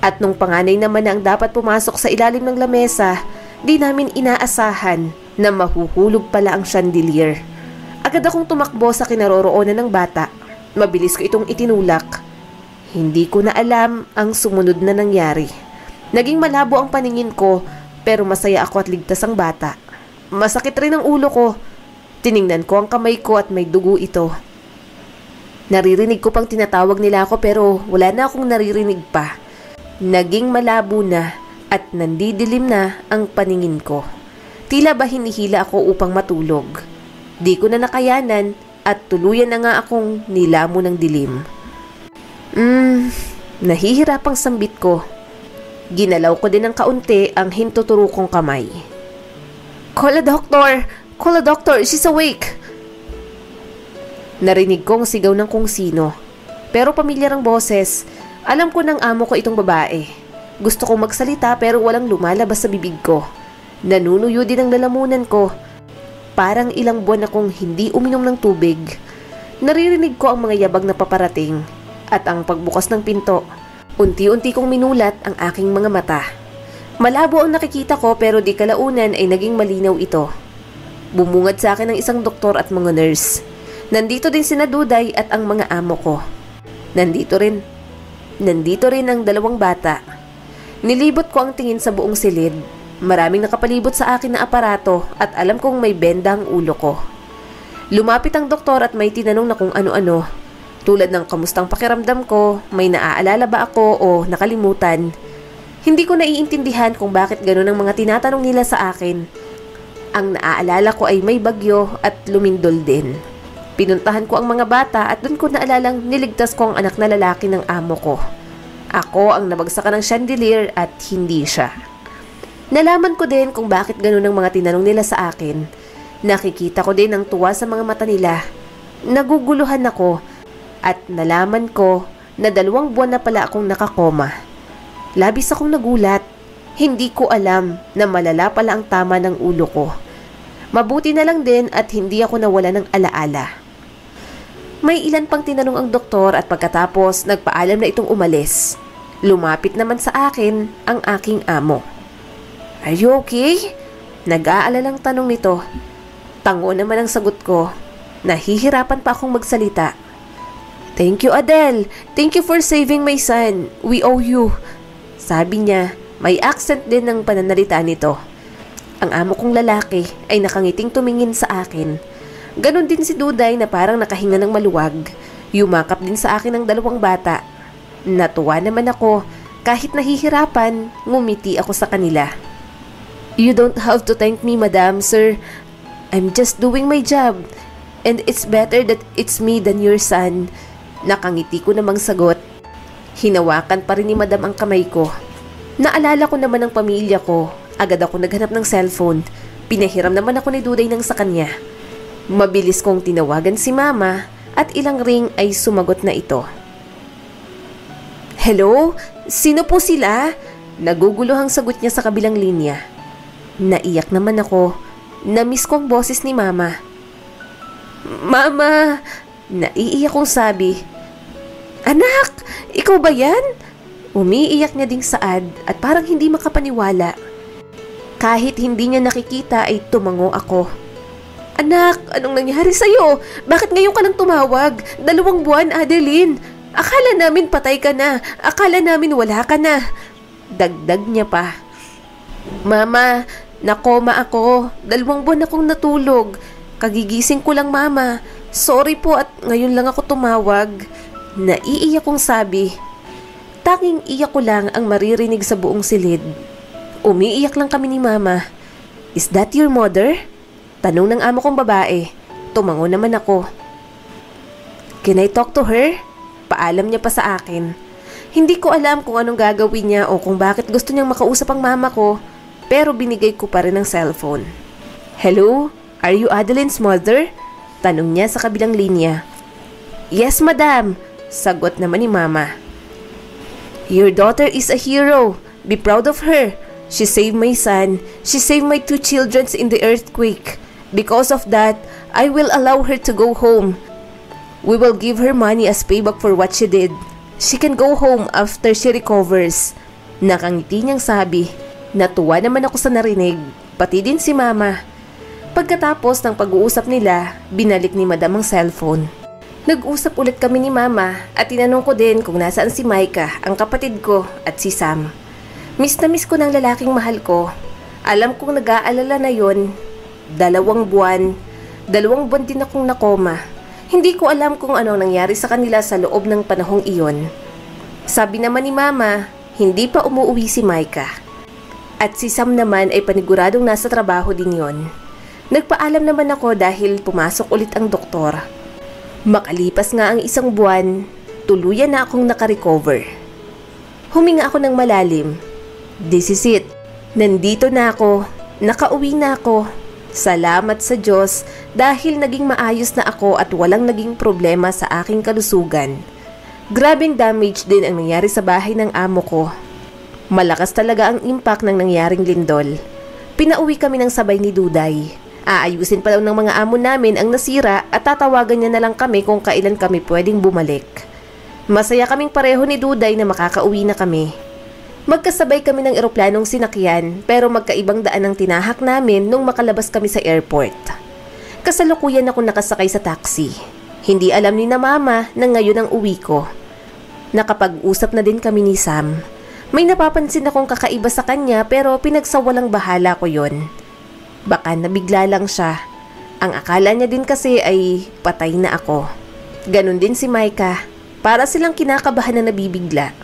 At nung panganay naman na ang dapat pumasok sa ilalim ng lamesa, di namin inaasahan na mahuhulog pala ang chandelier. Agad akong tumakbo sa kinaroroonan ng bata. Mabilis ko itong itinulak. Hindi ko na alam ang sumunod na nangyari. Naging malabo ang paningin ko pero masaya ako at ligtas ang bata. Masakit rin ang ulo ko. Tiningnan ko ang kamay ko at may dugo ito. Naririnig ko pang tinatawag nila ako pero wala na akong naririnig pa. Naging malabo na at nandidilim na ang paningin ko. Tila ba hinihila ako upang matulog. Di ko na nakayanan at tuluyan na nga akong nilamo ng dilim. Nahihirapang sambit ko. Ginalaw ko din ng kaunti ang hintuturo kong kamay. Call a doctor! Call a doctor! She's awake! Narinig kong sigaw ng kung sino. Pero pamilyar ang boses. Alam ko ng amo ko itong babae. Gusto kong magsalita pero walang lumalabas sa bibig ko. Nanunuyo din ang lalamunan ko. Parang ilang buwan akong hindi uminom ng tubig. Naririnig ko ang mga yabag na paparating. At ang pagbukas ng pinto, unti-unti kong minulat ang aking mga mata. Malabo ang nakikita ko pero di kalaunan ay naging malinaw ito. Bumungad sa akin ang isang doktor at mga nurse. Nandito din sina Duday at ang mga amo ko. Nandito rin ang dalawang bata. Nilibot ko ang tingin sa buong silid. Maraming nakapalibot sa akin na aparato at alam kong may benda ang ulo ko. Lumapit ang doktor at may tinanong na kung ano-ano. Tulad ng kamustang pakiramdam ko, may naaalala ba ako o nakalimutan. Hindi ko naiintindihan kung bakit gano'n ang mga tinatanong nila sa akin. Ang naaalala ko ay may bagyo at lumindol din. Pinuntahan ko ang mga bata at doon ko naalalang niligtas ko ang anak na lalaki ng amo ko. Ako ang nabagsakan ng chandelier at hindi siya. Nalaman ko din kung bakit gano'n ang mga tinanong nila sa akin. Nakikita ko din ang tuwa sa mga mata nila. Naguguluhan ako at nalaman ko na 2 buwan na pala akong nakakoma. Labis akong nagulat. Hindi ko alam na malala pala ang tama ng ulo ko. Mabuti na lang din at hindi ako nawala ng alaala. May ilan pang tinanong ang doktor at pagkatapos nagpaalam na itong umalis. Lumapit naman sa akin ang aking amo. "Are you okay?" Nag-aalalang tanong nito. Tango naman ang sagot ko. Nahihirapan pa akong magsalita. "Thank you, Adele. Thank you for saving my son. We owe you." Sabi niya, may accent din ng pananalita nito. Ang amo kong lalaki ay nakangiting tumingin sa akin. Ganon din si Duday na parang nakahinga ng maluwag. Yumakap din sa akin ang 2 bata. Natuwa naman ako. Kahit nahihirapan, ngumiti ako sa kanila. "You don't have to thank me, madam, sir. I'm just doing my job. And it's better that it's me than your son." Nakangiti ko namang sagot. Hinawakan pa rin ni madam ang kamay ko. Naalala ko naman ang pamilya ko. Agad ako naghanap ng cellphone. Pinahiram naman ako ni Duday ng sa kanya. Mabilis kong tinawagan si mama at ilang ring ay sumagot na ito. "Hello? Sino po sila?" Naguguluhang sagot niya sa kabilang linya. Naiyak naman ako. Namiss ko ang boses ni mama. "Mama!" Naiiyak kong sabi. "Anak, ikaw ba yan?" Umiiyak niya ding saad at parang hindi makapaniwala. Kahit hindi niya nakikita ay tumango ako. "Anak, anong nangyari sa'yo? Bakit ngayon ka lang tumawag? 2 buwan, Adeline. Akala namin patay ka na. Akala namin wala ka na." Dagdag niya pa. "Mama, nakoma ako. 2 buwan akong natulog. Kagigising ko lang, mama. Sorry po at ngayon lang ako tumawag." Naiiyak kong sabi. Tanging iyak ko lang ang maririnig sa buong silid. Umiiyak lang kami ni mama. "Is that your mother?" Tanong ng amo kong babae. Tumango naman ako. "Can I talk to her?" Paalam niya pa sa akin. Hindi ko alam kung anong gagawin niya o kung bakit gusto niyang makausap ang mama ko, pero binigay ko pa rin ang cellphone. "Hello? Are you Adeline's mother?" Tanong niya sa kabilang linya. "Yes, madam," sagot naman ni mama. "Your daughter is a hero. Be proud of her. She saved my son. She saved my 2 children in the earthquake. Because of that, I will allow her to go home. We will give her money as payback for what she did. She can go home after she recovers." Nakangiti niyang sabi. Natuwa naman ako sa narinig, pati din si mama. Pagkatapos ng pag-uusap nila, binalik ni madam ang cellphone. Nag-usap ulit kami ni mama at tinanong ko din kung nasaan si Micah, ang kapatid ko, at si Sam. Miss na miss ko ng lalaking mahal ko. Alam kong nag-aalala na yon. 2 buwan. 2 buwan din akong nakoma. Hindi ko alam kung ano nangyari sa kanila sa loob ng panahong iyon. Sabi naman ni mama, hindi pa umuwi si Micah. At si Sam naman ay paniguradong nasa trabaho din yon. Nagpaalam naman ako dahil pumasok ulit ang doktor. Makalipas nga ang 1 buwan, tuluyan na akong nakarecover. Huminga ako ng malalim. This is it. Nandito na ako. Nakauwi na ako. Salamat sa Diyos dahil naging maayos na ako at walang naging problema sa aking kalusugan. Grabing damage din ang nangyari sa bahay ng amo ko. Malakas talaga ang impact ng nangyaring lindol. Pinauwi kami ng sabay ni Duday. Aayusin pa daw ng mga amo namin ang nasira at tatawagan niya na lang kami kung kailan kami pwedeng bumalik. Masaya kaming pareho ni Duday na makakauwi na kami. Magkasabay kami ng eroplanong sinakyan pero magkaibang daan ang tinahak namin nung makalabas kami sa airport. Kasalukuyan ako nakasakay sa taxi. Hindi alam ni na mama na ngayon ang uwi ko. Nakapag-usap na din kami ni Sam. May napapansin akong kakaiba sa kanya pero pinagsawalang bahala ko yon. Baka nabigla lang siya. Ang akala niya din kasi ay patay na ako. Ganon din si Micah. Para silang kinakabahan na nabibigla.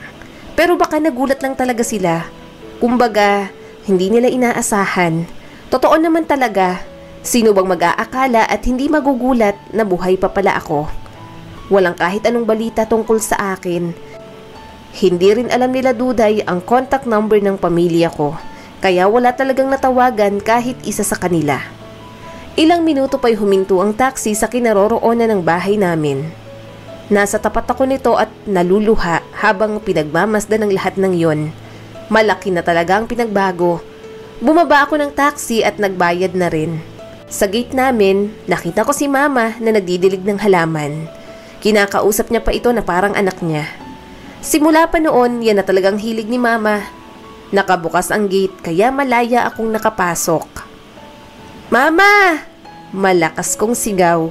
Pero baka nagulat lang talaga sila. Kumbaga, hindi nila inaasahan. Totoo naman talaga. Sino bang mag-aakala at hindi magugulat na buhay pa pala ako? Walang kahit anong balita tungkol sa akin. Hindi rin alam nila Duday ang contact number ng pamilya ko. Kaya wala talagang natawagan kahit isa sa kanila. Ilang minuto pa'y huminto ang taxi sa kinaroroonan ng bahay namin. Nasa tapat ako nito at naluluha habang pinagmamasdan ng lahat ng yon. Malaki na talaga ang pinagbago. Bumaba ako ng taxi at nagbayad na rin. Sa gate namin, nakita ko si mama na nagdidilig ng halaman. Kinakausap niya pa ito na parang anak niya. Simula pa noon, yan na talagang hilig ni mama. Nakabukas ang gate kaya malaya akong nakapasok. Mama! Malakas kong sigaw.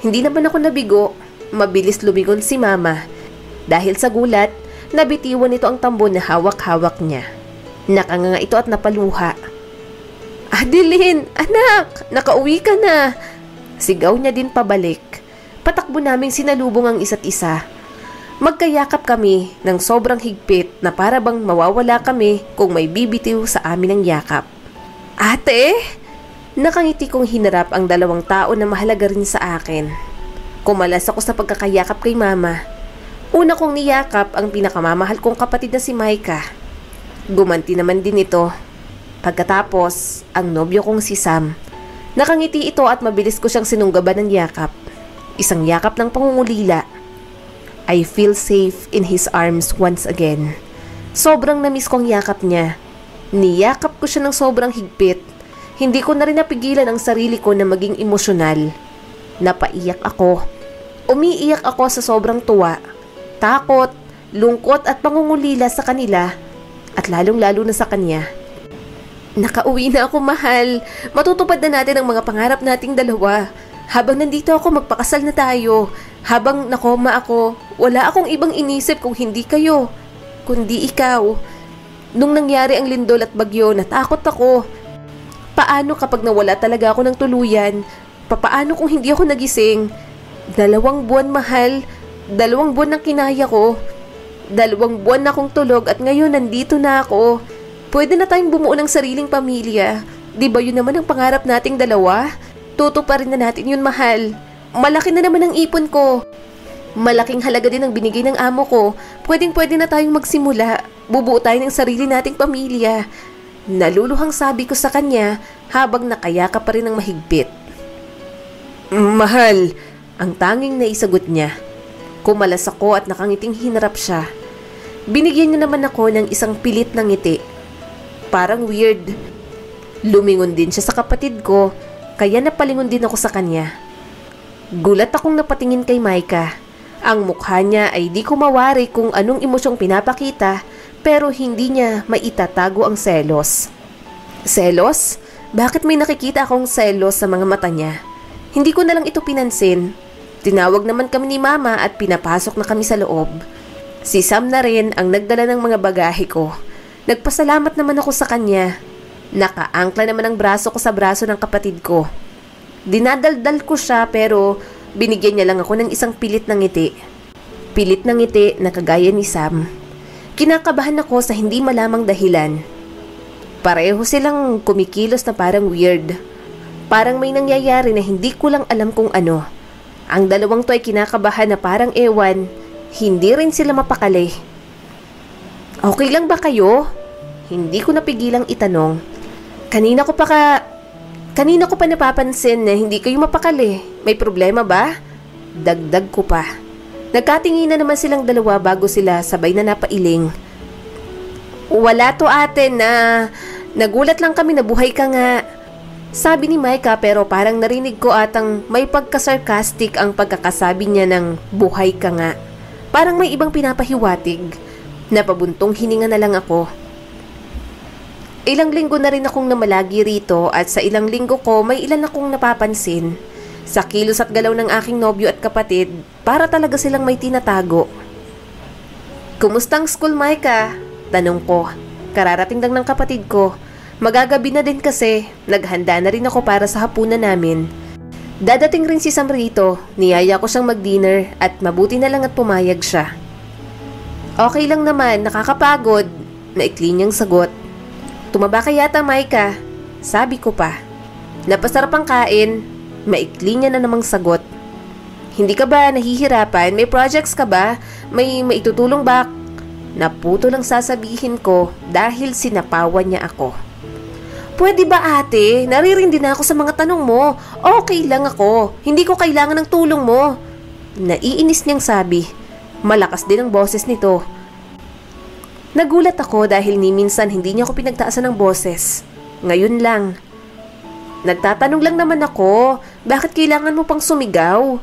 Hindi naman ako nabigo. Mabilis lumingon si mama. Dahil sa gulat, nabitiwan nito ang tambon na hawak-hawak niya. Nakanganga ito at napaluha. Adeline, anak, nakauwi ka na. Sigaw niya din pabalik. Patakbo naming sinalubong ang isa't isa. Magkayakap kami ng sobrang higpit na para bang mawawala kami kung may bibitiw sa amin ang yakap. Ate? Nakangiti kong hinarap ang dalawang tao na mahalaga rin sa akin. Kumalas ako sa pagkakayakap kay mama. Una kong niyakap ang pinakamamahal kong kapatid na si Micah. Gumanti naman din ito. Pagkatapos, ang nobyo kong si Sam. Nakangiti ito at mabilis ko siyang sinunggaban ng yakap. Isang yakap ng pangungulila. I feel safe in his arms once again. Sobrang namiss kong yakap niya. Niyakap ko siya ng sobrang higpit. Hindi ko na rin napigilan ang sarili ko na maging emosyonal. Napaiyak ako. Umiiyak ako sa sobrang tuwa, takot, lungkot at pangungulila sa kanila at lalong-lalo na sa kanya. Nakauwi na ako, mahal. Matutupad na natin ang mga pangarap nating dalawa. Habang nandito ako, magpakasal na tayo. Habang nakoma ako, wala akong ibang inisip kung hindi kayo, kundi ikaw. Nung nangyari ang lindol at bagyo, natakot ako. Paano kapag nawala talaga ako ng tuluyan? Paano kung hindi ako nagising? 2 buwan, mahal. 2 buwan ang kinaya ko. 2 buwan na akong tulog at ngayon nandito na ako. Pwede na tayong bumuo ng sariling pamilya. Di ba yun naman ang pangarap nating dalawa? Tutuparin na natin yun, mahal. Malaki na naman ang ipon ko. Malaking halaga din ang binigay ng amo ko. Pwedeng-pwede na tayong magsimula. Bubuo tayo ng sarili nating pamilya. Naluluhang sabi ko sa kanya habang nakayakap pa rin ng mahigpit. Mahal, ang tanging naisagot niya. Kumalas ako at nakangiting hinarap siya. Binigyan niya naman ako ng isang pilit na ngiti. Parang weird. Lumingon din siya sa kapatid ko, kaya napalingon din ako sa kanya. Gulat akong napatingin kay Micah. Ang mukha niya ay di ko mawari kung anong emosyong pinapakita, pero hindi niya maitatago ang selos. Selos? Bakit may nakikita akong selos sa mga mata niya? Hindi ko na lang ito pinansin. Tinawag naman kami ni mama at pinapasok na kami sa loob. Si Sam na rin ang nagdala ng mga bagahe ko. Nagpasalamat naman ako sa kanya. Nakaangkla naman ang braso ko sa braso ng kapatid ko. Dinadaldal ko siya pero binigyan niya lang ako ng isang pilit na ngiti. Pilit na ngiti na kagaya ni Sam. Kinakabahan ako sa hindi malamang dahilan. Pareho silang kumikilos na parang weird. Parang may nangyayari na hindi ko lang alam kung ano. Ang dalawang to ay kinakabahan na parang ewan. Hindi rin sila mapakali. Okay lang ba kayo? Hindi ko napigilang itanong. Kanina ko pa napapansin na hindi kayo mapakali. May problema ba? Dagdag ko pa. Nagkatingin na naman silang dalawa bago sila sabay na napailing. Wala to, ate, na nagulat lang kami na buhay ka nga. Sabi ni Micah pero parang narinig ko atang may pagka-sarcastic ang pagkakasabi niya ng buhay ka nga. Parang may ibang pinapahiwatig. Napabuntong hininga na lang ako. Ilang linggo na rin akong namalagi rito at sa ilang linggo ko may ilan akong napapansin. Sa kilos at galaw ng aking nobyo at kapatid, para talaga silang may tinatago. "Kumustang school, Micah?" Tanong ko. Kararating lang ng kapatid ko. Magagabi na din kasi, naghanda na rin ako para sa hapunan namin. Dadating rin si Sam rito, niyaya ko siyang mag-dinner at mabuti na lang at pumayag siya. "Okay lang naman, nakakapagod," maikli niyang sagot. "Tumaba ka yata, Micah," sabi ko pa. "Napasarap ang kain," maikli niya na namang sagot. "Hindi ka ba nahihirapan? May projects ka ba? May maitutulong ba?" Naputo lang sasabihin ko dahil sinapawan niya ako. "Pwede ba ate? Naririndi na ako sa mga tanong mo. Okay lang ako. Hindi ko kailangan ng tulong mo." Naiinis niyang sabi. Malakas din ang boses nito. Nagulat ako dahil ni minsan hindi niya ako pinagtaasan ng boses. Ngayon lang. "Nagtatanong lang naman ako, bakit kailangan mo pang sumigaw?"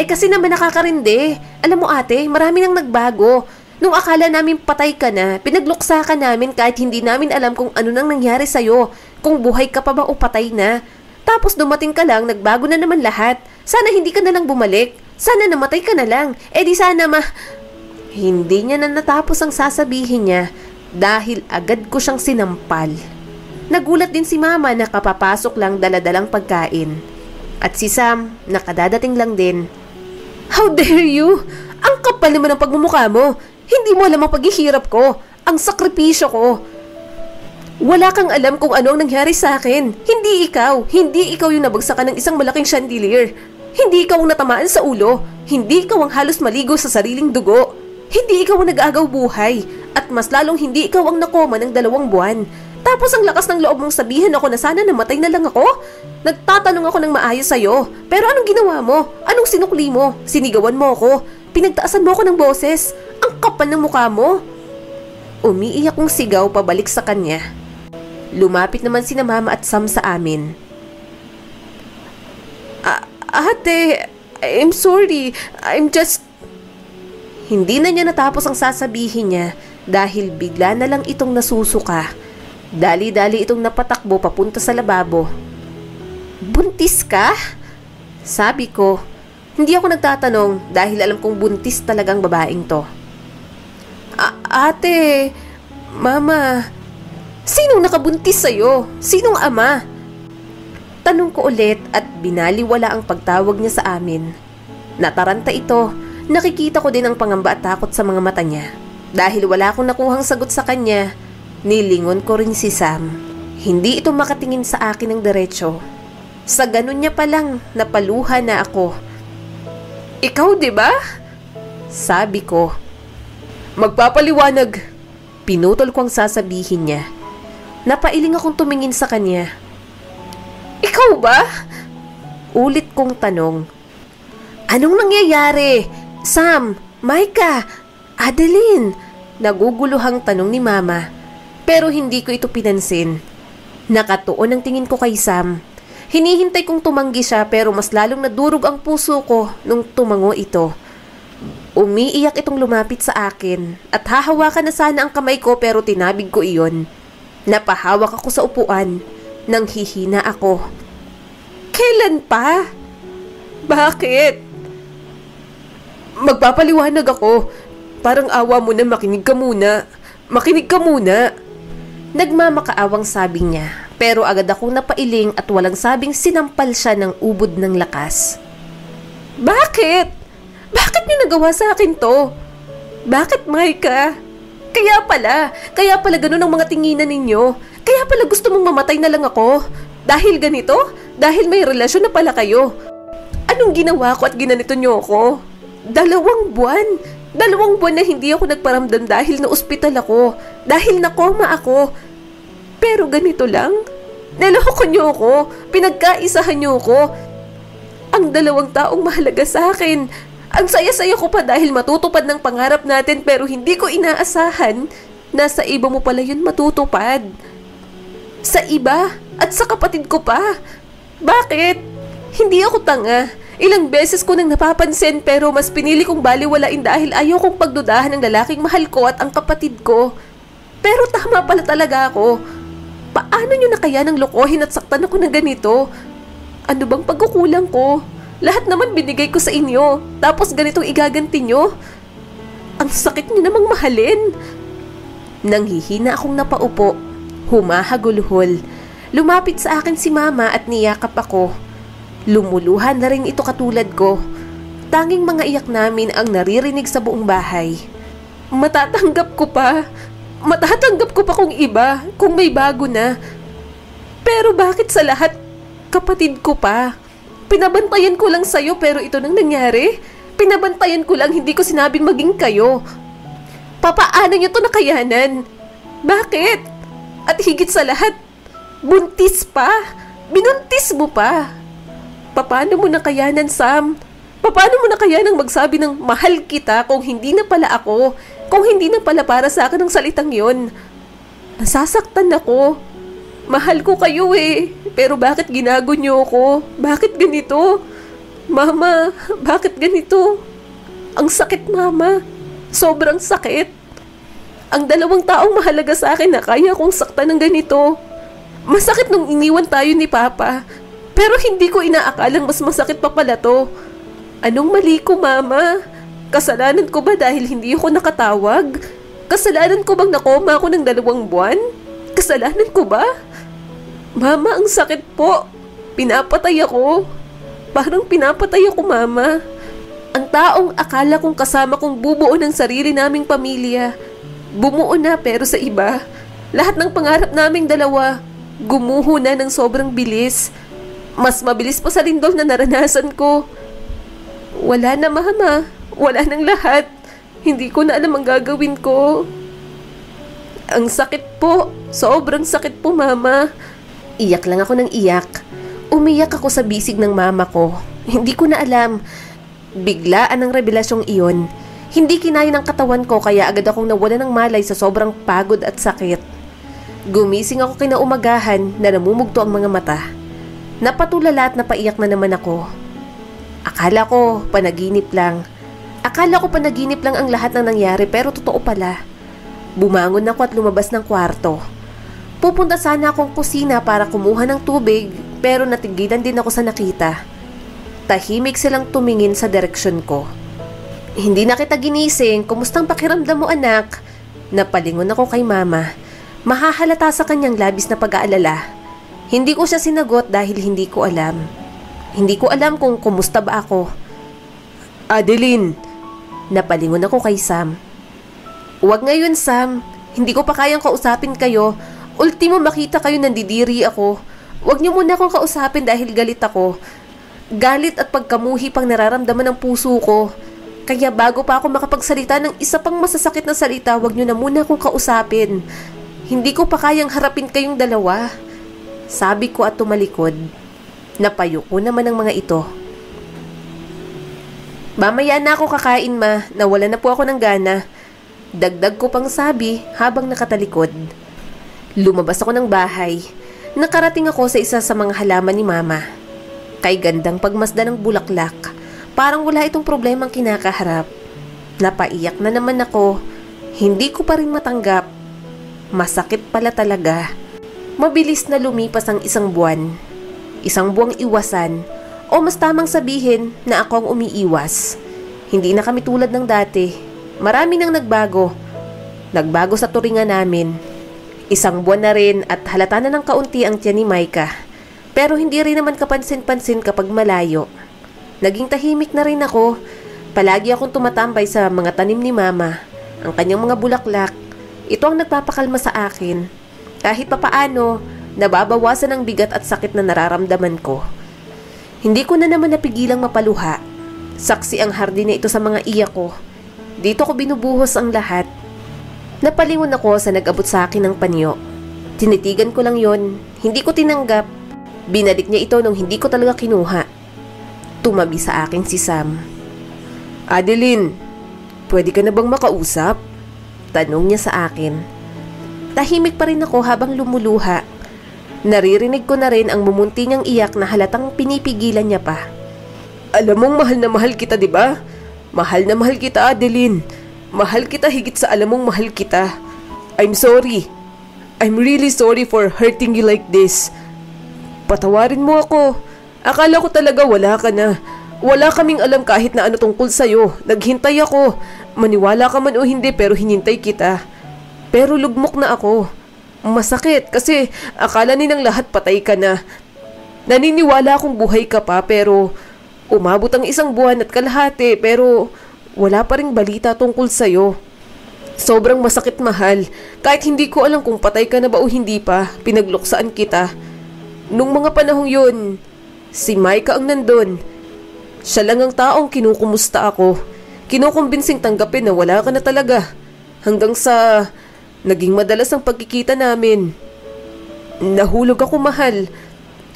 Kasi naman nakakarindi. Alam mo ate, marami nang nagbago. Nung akala namin patay ka na, pinagluksa ka namin kahit hindi namin alam kung ano nang nangyari sa'yo, kung buhay ka pa ba o patay na. Tapos dumating ka lang, nagbago na naman lahat. Sana hindi ka na lang bumalik. Sana namatay ka na lang. Di sana Hindi niya na natapos ang sasabihin niya dahil agad ko siyang sinampal. Nagulat din si Mama na kapapasok lang daladalang pagkain. At si Sam, nakadadating lang din. "How dare you? Ang kapal naman ang pagmumukha mo. Hindi mo alam ang paghihirap ko, ang sakripisyo ko. Wala kang alam kung ano ang nangyari sa akin. Hindi ikaw yung nabagsakan ng isang malaking chandelier. Hindi ikaw ang natamaan sa ulo. Hindi ikaw ang halos maligo sa sariling dugo. Hindi ikaw ang nag-agaw buhay. At mas lalong hindi ikaw ang nakoma ng 2 buwan. Tapos ang lakas ng loob mong sabihin ako na sana namatay na lang ako? Nagtatanong ako ng maayos sa'yo. Pero anong ginawa mo? Anong sinukli mo? Sinigawan mo ako? Pinagtaasan mo ako ng boses? Ang kapal ng mukha mo?" Umiiyak kong sigaw pabalik sa kanya. Lumapit naman sina Mama at Sam sa amin. Ate, I'm sorry. I'm just..." Hindi na niya natapos ang sasabihin niya dahil bigla na lang itong nasusuka. Dali-dali itong napatakbo papunta sa lababo. "Buntis ka?" Sabi ko. Hindi ako nagtatanong dahil alam kong buntis talagang babaeng to. Ate, Mama, sinong nakabuntis sa'yo? Sinong ama?" Tanong ko ulit at binaliwala ang pagtawag niya sa amin. Nataranta ito. Nakikita ko din ang pangamba at takot sa mga mata niya. Dahil wala akong nakuhang sagot sa kanya, nilingon ko rin si Sam. Hindi ito makatingin sa akin ng diretso. Sa ganun niya palang napaluha na ako. "Ikaw, di ba?" Sabi ko. "Magpapaliwanag." Pinutol ko ang sasabihin niya. Napailing akong tumingin sa kanya. "Ikaw ba?" Ulit kong tanong. "Anong nangyayari? Sam, Micah, Adeline?" Naguguluhang tanong ni Mama. Pero hindi ko ito pinansin. Nakatuon ang tingin ko kay Sam. Hinihintay kong tumanggi siya pero mas lalong nadurog ang puso ko nung tumango ito. Umiiyak itong lumapit sa akin at hahawakan na sana ang kamay ko pero tinabig ko iyon. Napahawak ako sa upuan nang hihina ako. "Kailan pa? Bakit?" "Magpapaliwanag ako. Parang awa mo na makinig ka muna. Makinig ka muna." Nagmamakaawang sabi niya. Pero agad akong napailing at walang sabing sinampal siya ng ubod ng lakas. "Bakit? Bakit niyo nagawa sa akin to? Bakit, Micah? Kaya pala ganun ang mga tinginan ninyo. Kaya pala gusto mong mamatay na lang ako. Dahil ganito? Dahil may relasyon na pala kayo. Anong ginawa ko at ginanito niyo ako? 2 buwan. 2 buwan na hindi ako nagparamdam dahil na-ospital ako. Dahil na-coma ako. Pero ganito lang? Naloko niyo ako. Pinagkaisahan niyo ako. Ang 2 taong mahalaga sa akin. Ang saya-saya ko pa dahil matutupad ng pangarap natin pero hindi ko inaasahan na sa iba mo pala yun matutupad. Sa iba at sa kapatid ko pa. Bakit? Hindi ako tanga. Ilang beses ko nang napapansin pero mas pinili kong baliwalain dahil ayaw kong pagdudahan ng lalaking mahal ko at ang kapatid ko. Pero tama pala talaga ako. Paano nyo na kaya nang lokohin at saktan ako ng ganito? Ano bang pagkukulang ko? Lahat naman binigay ko sa inyo. Tapos ganitong igaganti nyo? Ang sakit nyo namang mahalin. Nanghihina akong napaupo. Humahagulhol. Lumapit sa akin si Mama at niyakap ako. Lumuluhan na rin ito katulad ko. Tanging mga iyak namin ang naririnig sa buong bahay. Matatanggap ko pa kung iba, kung may bago na. Pero bakit sa lahat, kapatid ko pa? Pinabantayan ko lang sa'yo pero ito nang nangyari. Pinabantayan ko lang, hindi ko sinabing maging kayo. Papaano niyo to nakayanan? Bakit? At higit sa lahat, buntis pa? Binuntis mo pa? Paano mo nakayanan, Sam? Paano mo nakayanang magsabi ng mahal kita kung hindi na pala ako? Kung hindi na pala para sa akin ang salitang yon? Nasasaktan ako. Mahal ko kayo pero bakit ginago niyo ako? Bakit ganito? Mama, bakit ganito? Ang sakit, Mama. Sobrang sakit. Ang dalawang taong mahalaga sa akin na kaya kong saktan ng ganito. Masakit nung iniwan tayo ni Papa. Pero hindi ko inaakalang mas masakit pa pala to. Anong mali ko, Mama? Kasalanan ko ba dahil hindi ako nakatawag? Kasalanan ko bang nakoma ako ng 2 buwan? Kasalanan ko ba? Mama, ang sakit po. Pinapatay ako. Parang pinapatay ako, Mama. Ang taong akala kong kasama kong bubuo ng sarili naming pamilya, bumuo na pero sa iba. Lahat ng pangarap naming dalawa, gumuho na ng sobrang bilis. Mas mabilis pa sa lindol na naranasan ko. Wala na, Mama. Wala nang lahat. Hindi ko na alam ang gagawin ko. Ang sakit po. Sobrang sakit po, Mama. Iyak lang ako ng iyak. Umiyak ako sa bisig ng mama ko. Hindi ko na alam. Biglaan ang revelasyong iyon. Hindi kinaya ng katawan ko kaya agad akong nawala ng malay sa sobrang pagod at sakit. Gumising ako kinaumagahan na namumugto ang mga mata. Napatulala at napaiyak na naman ako. Akala ko panaginip lang. Akala ko panaginip lang ang lahat ng nangyari pero totoo pala. Bumangon ako at lumabas ng kwarto. Pupunta sana akong kusina para kumuha ng tubig pero natigilan din ako sa nakita. Tahimik silang tumingin sa direksyon ko. Hindi na kita ginising, kumustang pakiramdam mo, anak? Napalingon ako kay Mama. Mahahalata sa kanyang labis na pag-aalala. Hindi ko siya sinagot dahil hindi ko alam. Hindi ko alam kung kumusta ba ako. Adeline! Napalingon ako kay Sam. Huwag ngayon, Sam. Hindi ko pa kayang kausapin kayo. Ultimo makita kayo nandidiri ako. Huwag niyo muna akong kausapin dahil galit ako. Galit at pagkamuhi pang nararamdaman ng puso ko. Kaya bago pa ako makapagsalita ng isa pang masasakit na salita, huwag niyo na muna akong kausapin. Hindi ko pa kayang harapin kayong dalawa. Sabi ko at tumalikod. Napayuko naman ang mga ito. Mamaya na ako kakain, Ma. Nawala na po ako ng gana. Dagdag ko pang sabi habang nakatalikod. Lumabas ako ng bahay. Nakarating ako sa isa sa mga halaman ni Mama. Kay gandang pagmasdan ng bulaklak. Parang wala itong problemang kinakaharap. Napaiyak na naman ako. Hindi ko pa rin matanggap. Masakit pala talaga. Mabilis na lumipas ang 1 buwan. 1 buwang iwasan. O mas tamang sabihin na ako ang umiiwas. Hindi na kami tulad ng dati. Marami nang nagbago. Nagbago sa turingan namin. 1 buwan na rin at halata na ng kaunti ang tiyan ni Micah. Pero hindi rin naman kapansin-pansin kapag malayo. Naging tahimik na rin ako. Palagi akong tumatambay sa mga tanim ni Mama. Ang kanyang mga bulaklak. Ito ang nagpapakalma sa akin. Kahit papaano, nababawasan ang bigat at sakit na nararamdaman ko. Hindi ko na naman napigilang mapaluha. Saksi ang hardin na ito sa mga iyak ko. Dito ko binubuhos ang lahat. Napalingon ako sa nag-abot sa akin ng panyo. Tinitigan ko lang yon. Hindi ko tinanggap. Binalik niya ito nung hindi ko talaga kinuha. Tumabi sa akin si Sam. Adeline, pwede ka na bang makausap? Tanong niya sa akin. Tahimik pa rin ako habang lumuluha. Naririnig ko na rin ang mumunti niyang iyak na halatang pinipigilan niya pa. Alam mong mahal na mahal kita, di ba? Mahal na mahal kita, Adeline. Mahal kita higit sa alam mong mahal kita. I'm sorry. I'm really sorry for hurting you like this. Patawarin mo ako. Akala ko talaga wala ka na. Wala kaming alam kahit na ano tungkol sa'yo. Naghintay ako. Maniwala ka man o hindi pero hinintay kita. Pero lugmok na ako. Masakit kasi akala nilang lahat patay ka na. Naniniwala akong buhay ka pa pero umabot ang 1 buwan at kalahati pero wala pa ring balita tungkol sa'yo. Sobrang masakit, mahal. Kahit hindi ko alam kung patay ka na ba o hindi pa, pinagluksaan kita. Nung mga panahong yun, si Micah ang nandun. Siya lang ang taong kinukumusta ako. Kinukumbinsing tanggapin na wala ka na talaga. Hanggang sa naging madalas ang pagkikita namin. Nahulog ako, mahal.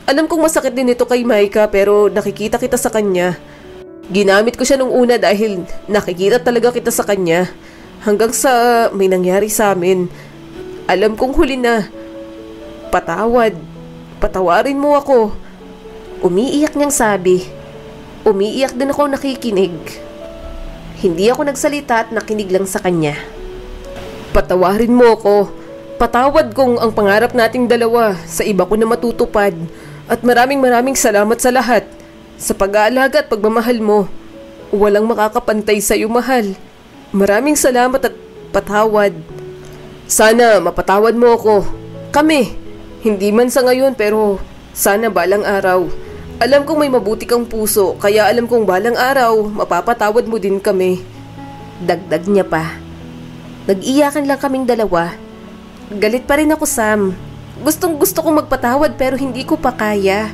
Alam kong masakit din ito kay Micah pero nakikita kita sa kanya. Ginamit ko siya nung una dahil nakikita talaga kita sa kanya. Hanggang sa may nangyari sa amin. Alam kong huli na. Patawad. Patawarin mo ako. Umiiyak niyang sabi. Umiiyak din ako nakikinig. Hindi ako nagsalita at nakinig lang sa kanya. Patawarin mo ako. Patawad kung ang pangarap nating dalawa sa iba ko na matutupad. At maraming salamat sa lahat. Sa pag-aalaga at pagmamahal mo. Walang makakapantay sa iyo, mahal. Maraming salamat at patawad. Sana mapatawad mo ako. Kami. Hindi man sa ngayon pero sana balang araw. Alam kong may mabuti kang puso kaya alam kong balang araw mapapatawad mo din kami. Dagdag niya pa. Nag-iyakan lang kaming dalawa. Galit pa rin ako, Sam. Gustong gusto kong magpatawad pero hindi ko pa kaya.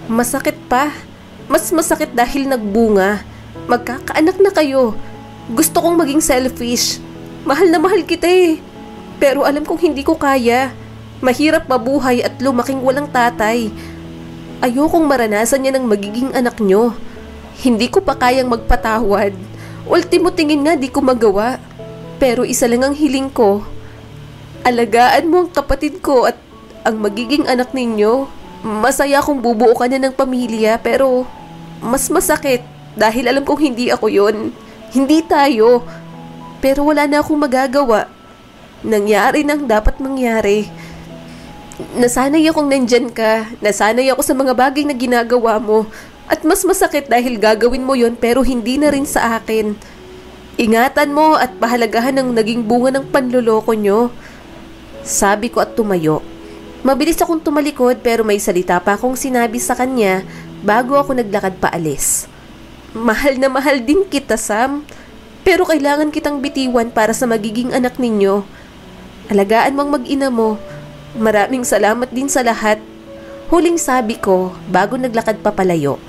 Masakit pa. Mas masakit dahil nagbunga. Magkakaanak na kayo. Gusto kong maging selfish. Mahal na mahal kita eh. Pero alam kong hindi ko kaya. Mahirap mabuhay at lumaking walang tatay. Ayokong maranasan niya ng magiging anak nyo. Hindi ko pa kayang magpatawad. Ultimo tingin nga di ko magawa. Pero isa lang ang hiling ko. Alagaan mo ang kapatid ko at ang magiging anak ninyo. Masaya kung bubuo ka na ng pamilya pero mas masakit dahil alam kong hindi ako yon. Hindi tayo. Pero wala na akong magagawa. Nangyari nang dapat mangyari. Nasanay akong nandyan ka. Nasanay ako sa mga bagay na ginagawa mo. At mas masakit dahil gagawin mo yon pero hindi na rin sa akin. Ingatan mo at pahalagahan ang naging bunga ng panloloko nyo. Sabi ko at tumayo. Mabilis akong tumalikod pero may salita pa akong sinabi sa kanya bago ako naglakad paalis. Mahal na mahal din kita, Sam. Pero kailangan kitang bitiwan para sa magiging anak ninyo. Alagaan mo ang mag-ina mo. Maraming salamat din sa lahat. Huling sabi ko bago naglakad papalayo.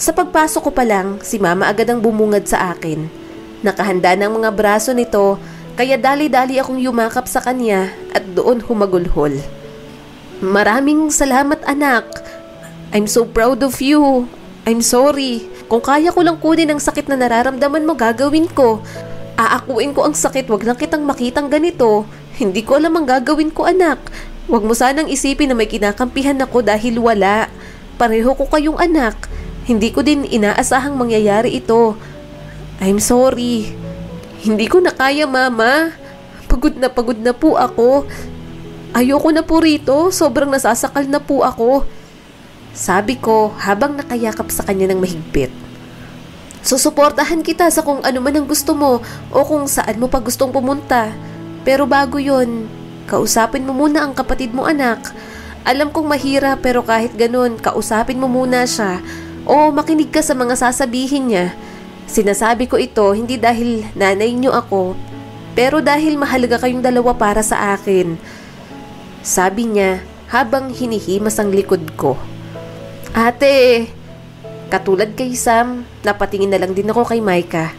Sa pagpasok ko pa lang, si Mama agad ang bumungad sa akin. Nakahanda ng mga braso nito, kaya dali-dali akong yumakap sa kanya at doon humagulhol. Maraming salamat, anak. I'm so proud of you. I'm sorry. Kung kaya ko lang kunin ang sakit na nararamdaman mo, gagawin ko. Aakuin ko ang sakit, wag lang kitang makitang ganito. Hindi ko alam ang gagawin ko, anak. Wag mo sanang isipin na may kinakampihan ako dahil wala. Pareho ko kayong anak. Hindi ko din inaasahang mangyayari ito. I'm sorry. Hindi ko na kaya, Mama. Pagod na po ako. Ayoko na po rito. Sobrang nasasakal na po ako. Sabi ko habang nakayakap sa kanya ng mahigpit. Susuportahan kita sa kung ano man ang gusto mo o kung saan mo pa gustong pumunta. Pero bago yon, kausapin mo muna ang kapatid mo, anak. Alam kong mahirap pero kahit ganun, kausapin mo muna siya o makinig ka sa mga sasabihin niya. Sinasabi ko ito hindi dahil nanay niyo ako, pero dahil mahalaga kayong dalawa para sa akin. Sabi niya habang hinihimas ang likod ko. Ate, katulad kay Sam, napatingin na lang din ako kay Micah.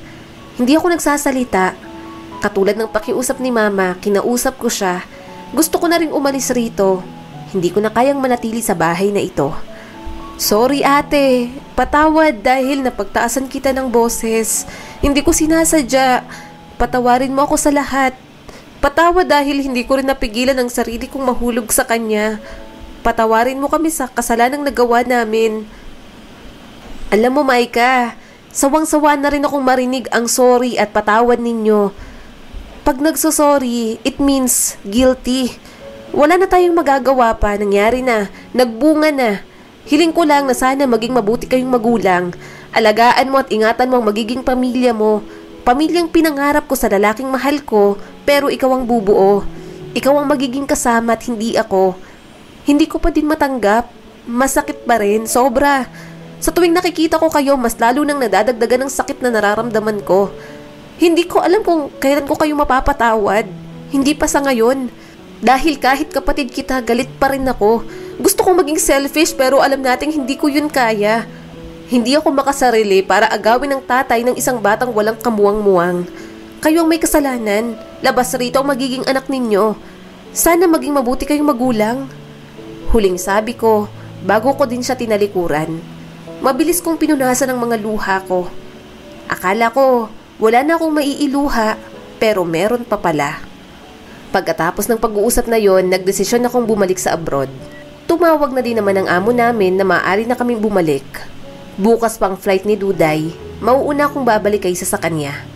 Hindi ako nagsasalita. Katulad ng pakiusap ni Mama, kinausap ko siya. Gusto ko na ring umalis rito. Hindi ko na kayang manatili sa bahay na ito. Sorry ate, patawad dahil napagtaasan kita ng boses. Hindi ko sinasadya. Patawarin mo ako sa lahat. Patawad dahil hindi ko rin napigilan ang sarili kong mahulog sa kanya. Patawarin mo kami sa kasalanang nagawa namin. Alam mo, Maika, sawang-sawa na rin akong marinig ang sorry at patawad ninyo. Pag nagsosorry, it means guilty. Wala na tayong magagawa pa, nangyari na, nagbunga na. Hiling ko lang na sana maging mabuti kayong magulang. Alagaan mo at ingatan mo ang magiging pamilya mo. Pamilyang pinangarap ko sa lalaking mahal ko, pero ikaw ang bubuo. Ikaw ang magiging kasama at hindi ako. Hindi ko pa din matanggap. Masakit pa rin, sobra. Sa tuwing nakikita ko kayo, mas lalo nang nadadagdagan ng sakit na nararamdaman ko. Hindi ko alam kung kailan ko kayo mapapatawad. Hindi pa sa ngayon. Dahil kahit kapatid kita, galit pa rin ako. Gusto kong maging selfish pero alam nating hindi ko yun kaya. Hindi ako makasarili para agawin ng tatay ng isang batang walang kamuwang-muwang. Kayo ang may kasalanan. Labas rito ang magiging anak ninyo. Sana maging mabuti kayong magulang. Huling sabi ko, bago ko din siya tinalikuran. Mabilis kong pinunasan ang mga luha ko. Akala ko, wala na akong maiiluha, pero meron pa pala. Pagkatapos ng pag-uusap na yon, nagdesisyon akong bumalik sa abroad. Tumawag na din naman ang amo namin na maaari na kaming bumalik. Bukas pang flight ni Duday, mauuna akong babalik kaysa sa kanya.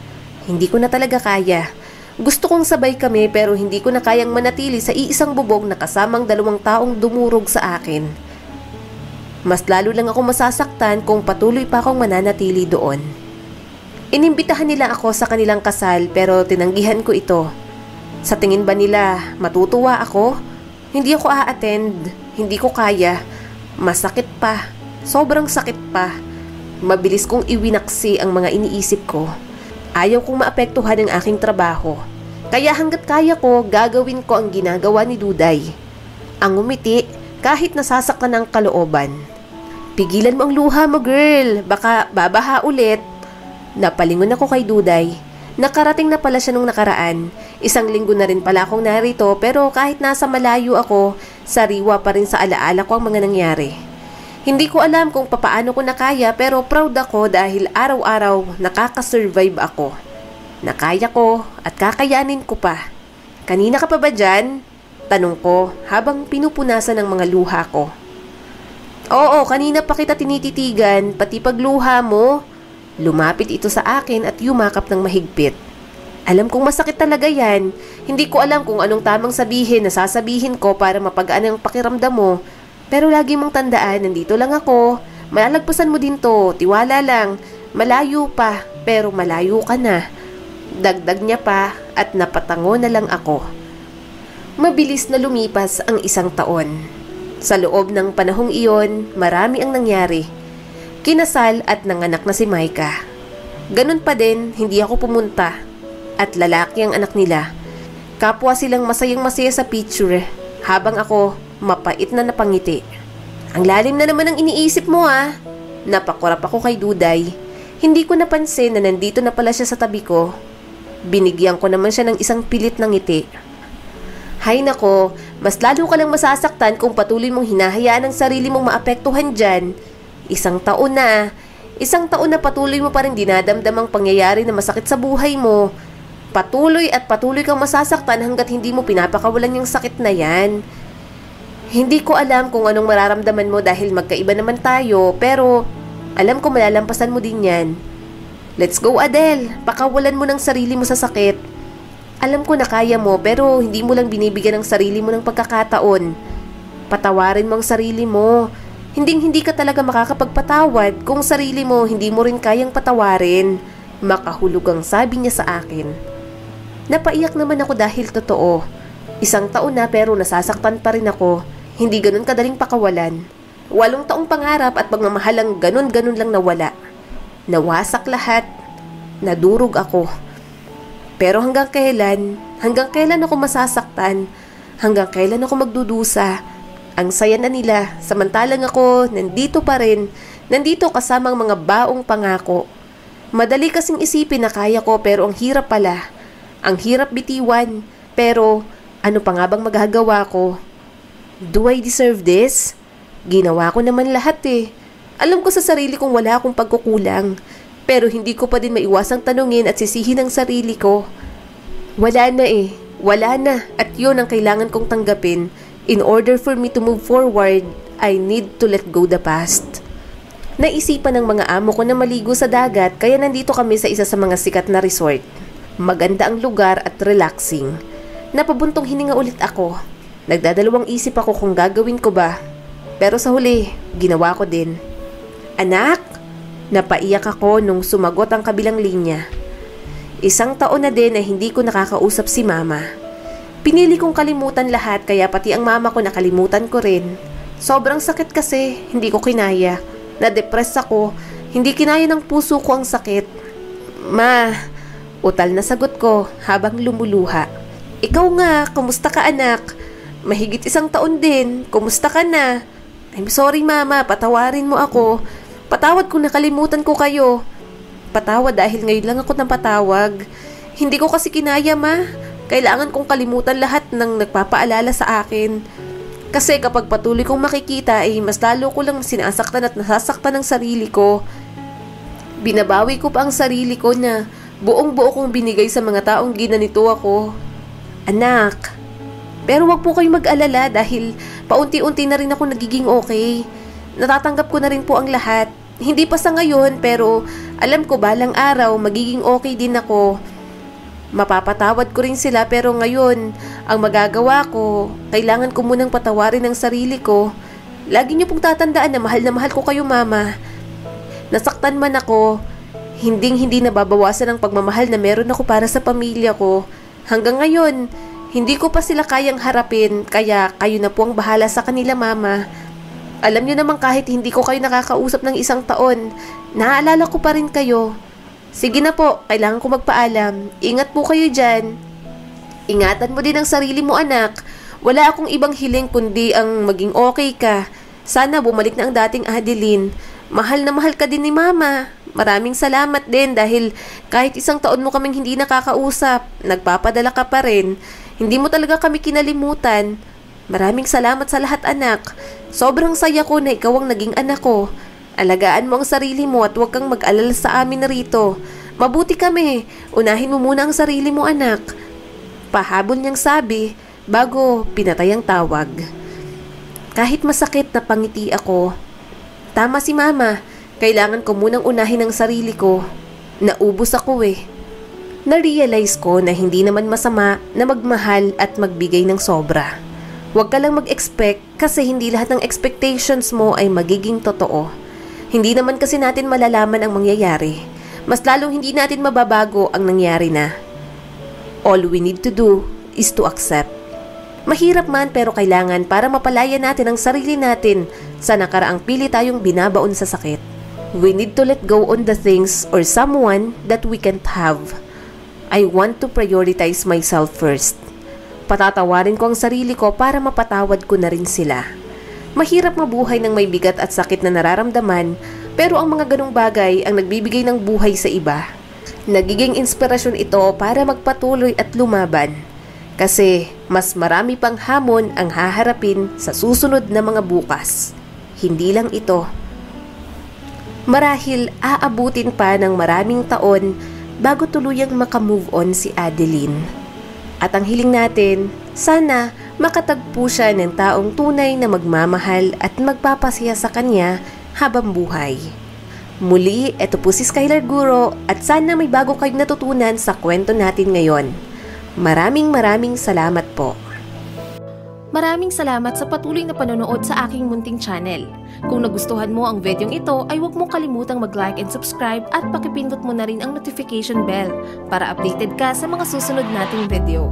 Hindi ko na talaga kaya. Gusto kong sabay kami pero hindi ko na kayang manatili sa iisang bubong na kasamang 2 taong dumurog sa akin. Mas lalo lang ako masasaktan kung patuloy pa akong mananatili doon. Inimbitahan nila ako sa kanilang kasal pero tinanggihan ko ito. Sa tingin ba nila matutuwa ako? Hindi ako a-attend. Hindi ko kaya. Masakit pa. Sobrang sakit pa. Mabilis kong iwinaksi ang mga iniisip ko. Ayaw kong maapektuhan ang aking trabaho. Kaya hanggat kaya ko, gagawin ko ang ginagawa ni Duday. Ang umiti kahit nasasaktan ng kalooban. Pigilan mo ang luha mo, girl. Baka babaha ulit. Napalingon ako kay Duday. Nakarating na pala siya nung nakaraan. 1 linggo na rin pala akong narito pero kahit nasa malayo ako, sariwa pa rin sa alaala ko ang mga nangyari. Hindi ko alam kung papaano ko nakaya pero proud ako dahil araw-araw nakakasurvive ako. Nakaya ko at kakayanin ko pa. Kanina ka pa ba dyan? Tanong ko habang pinupunasan ang mga luha ko. Oo, kanina pa kita tinititigan, pati pagluha mo. Lumapit ito sa akin at yumakap ng mahigpit. Alam kong masakit talaga yan. Hindi ko alam kung anong tamang sabihin na sasabihin ko para mapagaan ang pakiramdam mo. Pero lagi mong tandaan, nandito lang ako. Malalagpasan mo din to, tiwala lang. Malayo pa, pero malayo ka na. Dagdag niya pa at napatango na lang ako. Mabilis na lumipas ang 1 taon. Sa loob ng panahong iyon, marami ang nangyari. Kinasal at nanganak na si Maika. Ganun pa din, hindi ako pumunta. At lalaki ang anak nila. Kapwa silang masayang-masaya sa picture, habang ako mapait na napangiti. Ang lalim na naman ang iniisip mo ah. Napakurap ako kay Duday. Hindi ko napansin na nandito na pala siya sa tabi ko. Binigyan ko naman siya ng isang pilit na ngiti. Hay nako, mas lalo ka lang masasaktan kung patuloy mong hinahayaan ang sarili mong maapektuhan dyan. 1 taon na. 1 taon na patuloy mo pa rin dinadamdam ang pangyayari na masakit sa buhay mo. Patuloy at patuloy kang masasaktan hanggat hindi mo pinapakawalan yung sakit na yan. Hindi ko alam kung anong mararamdaman mo dahil magkaiba naman tayo, pero alam ko malalampasan mo din yan. Let's go, Adele. Pakawalan mo ng sarili mo sa sakit. Alam ko na kaya mo pero hindi mo lang binibigyan ng sarili mo ng pagkakataon. Patawarin mo ang sarili mo. Hindi ka talaga makakapagpatawad kung sarili mo hindi mo rin kayang patawarin. Makahulog ang sabi niya sa akin. Napaiyak naman ako dahil totoo. 1 taon na pero nasasaktan pa rin ako. Hindi ganun kadaling pakawalan. 8 taong pangarap at pagmamahalang ganun-ganun lang nawala. Nawasak lahat. Nadurog ako. Pero hanggang kailan ako masasaktan? Hanggang kailan ako magdudusa? Ang saya na nila, samantalang ako nandito pa rin, nandito kasamang mga baong pangako. Madali kasing isipin na kaya ko pero ang hirap pala. Ang hirap bitiwan, pero ano pa nga bang magagawa ko? Do I deserve this? Ginawa ko naman lahat eh. Alam ko sa sarili kong wala akong pagkukulang. Pero hindi ko pa din maiwasang tanungin at sisihin ang sarili ko. Wala na eh. Wala na. At yun ang kailangan kong tanggapin. In order for me to move forward, I need to let go the past. Naisipan ng mga amo ko na maligo sa dagat kaya nandito kami sa isa sa mga sikat na resort. Maganda ang lugar at relaxing. Napabuntong hininga ulit ako. Nagdadalawang isip ako kung gagawin ko ba. Pero sa huli, ginawa ko din. Anak! Napaiyak ako nung sumagot ang kabilang linya. 1 taon na din na hindi ko nakakausap si mama. Pinili kong kalimutan lahat kaya pati ang mama ko nakalimutan ko rin. Sobrang sakit kasi, hindi ko kinaya. Na-depress ako, hindi kinaya ng puso ko ang sakit. Ma, utal na sagot ko habang lumuluha. Ikaw nga, kumusta ka anak? Mahigit 1 taon din, kumusta ka na? I'm sorry mama, patawarin mo ako. Patawad kung nakalimutan ko kayo. Patawad dahil ngayon lang ako napatawag. Hindi ko kasi kinaya ma. Kailangan kong kalimutan lahat ng nagpapaalala sa akin. Kasi kapag patuloy kong makikita ay mas lalo ko lang sinasaktan at nasasaktan ng sarili ko. Binabawi ko pa ang sarili ko na buong buo kong binigay sa mga taong ginanito ako. Anak, pero wag po kayong mag-alala dahil paunti-unti na rin ako nagiging okay. Natatanggap ko na rin po ang lahat. Hindi pa sa ngayon pero alam ko balang araw magiging okay din ako. Mapapatawad ko rin sila pero ngayon, ang magagawa ko, kailangan ko munang patawarin ang sarili ko. Lagi niyo pong tatandaan na mahal ko kayo mama. Nasaktan man ako, hindi nababawasan ang pagmamahal na meron ako para sa pamilya ko. Hanggang ngayon, hindi ko pa sila kayang harapin kaya kayo na po ang bahala sa kanila mama. Alam niyo naman kahit hindi ko kayo nakakausap ng 1 taon, naaalala ko pa rin kayo. Sige na po, kailangan ko magpaalam. Ingat po kayo dyan. Ingatan mo din ang sarili mo anak. Wala akong ibang hiling kundi ang maging okay ka. Sana bumalik na ang dating Adeline. Mahal na mahal ka din ni mama. Maraming salamat din dahil kahit 1 taon mo kaming hindi nakakausap, nagpapadala ka pa rin. Hindi mo talaga kami kinalimutan. Maraming salamat sa lahat anak. Sobrang saya ko na ikaw ang naging anak ko. Alagaan mo ang sarili mo at huwag kang mag-alala sa amin na rito. Mabuti kami. Unahin mo muna ang sarili mo anak. Pahabol niyang sabi bago pinatay ang tawag. Kahit masakit na pangiti ako. Tama si mama. Kailangan ko munang unahin ang sarili ko. Naubos ako eh. Na-realize ko na hindi naman masama na magmahal at magbigay ng sobra. Huwag ka lang mag-expect kasi hindi lahat ng expectations mo ay magiging totoo. Hindi naman kasi natin malalaman ang mangyayari. Mas lalong hindi natin mababago ang nangyari na. All we need to do is to accept. Mahirap man pero kailangan para mapalaya natin ang sarili natin sa nakaraang pili tayong binabaon sa sakit. We need to let go on the things or someone that we can't have. I want to prioritize myself first. Patatawarin ko ang sarili ko para mapatawad ko na rin sila. Mahirap mabuhay ng may bigat at sakit na nararamdaman pero ang mga ganong bagay ang nagbibigay ng buhay sa iba. Nagiging inspirasyon ito para magpatuloy at lumaban. Kasi mas marami pang hamon ang haharapin sa susunod na mga bukas. Hindi lang ito. Marahil aabutin pa ng maraming taon bago tuluyang makamove on si Adeline. At ang hiling natin, sana makatagpo siya ng taong tunay na magmamahal at magpapasaya sa kanya habang buhay. Muli, ito po si Skylar Guro at sana may bago kayong natutunan sa kwento natin ngayon. Maraming salamat po. Maraming salamat sa patuloy na panonood sa aking munting channel. Kung nagustuhan mo ang videong ito ay huwag mong kalimutang mag-like and subscribe at pakipindot mo na rin ang notification bell para updated ka sa mga susunod nating video.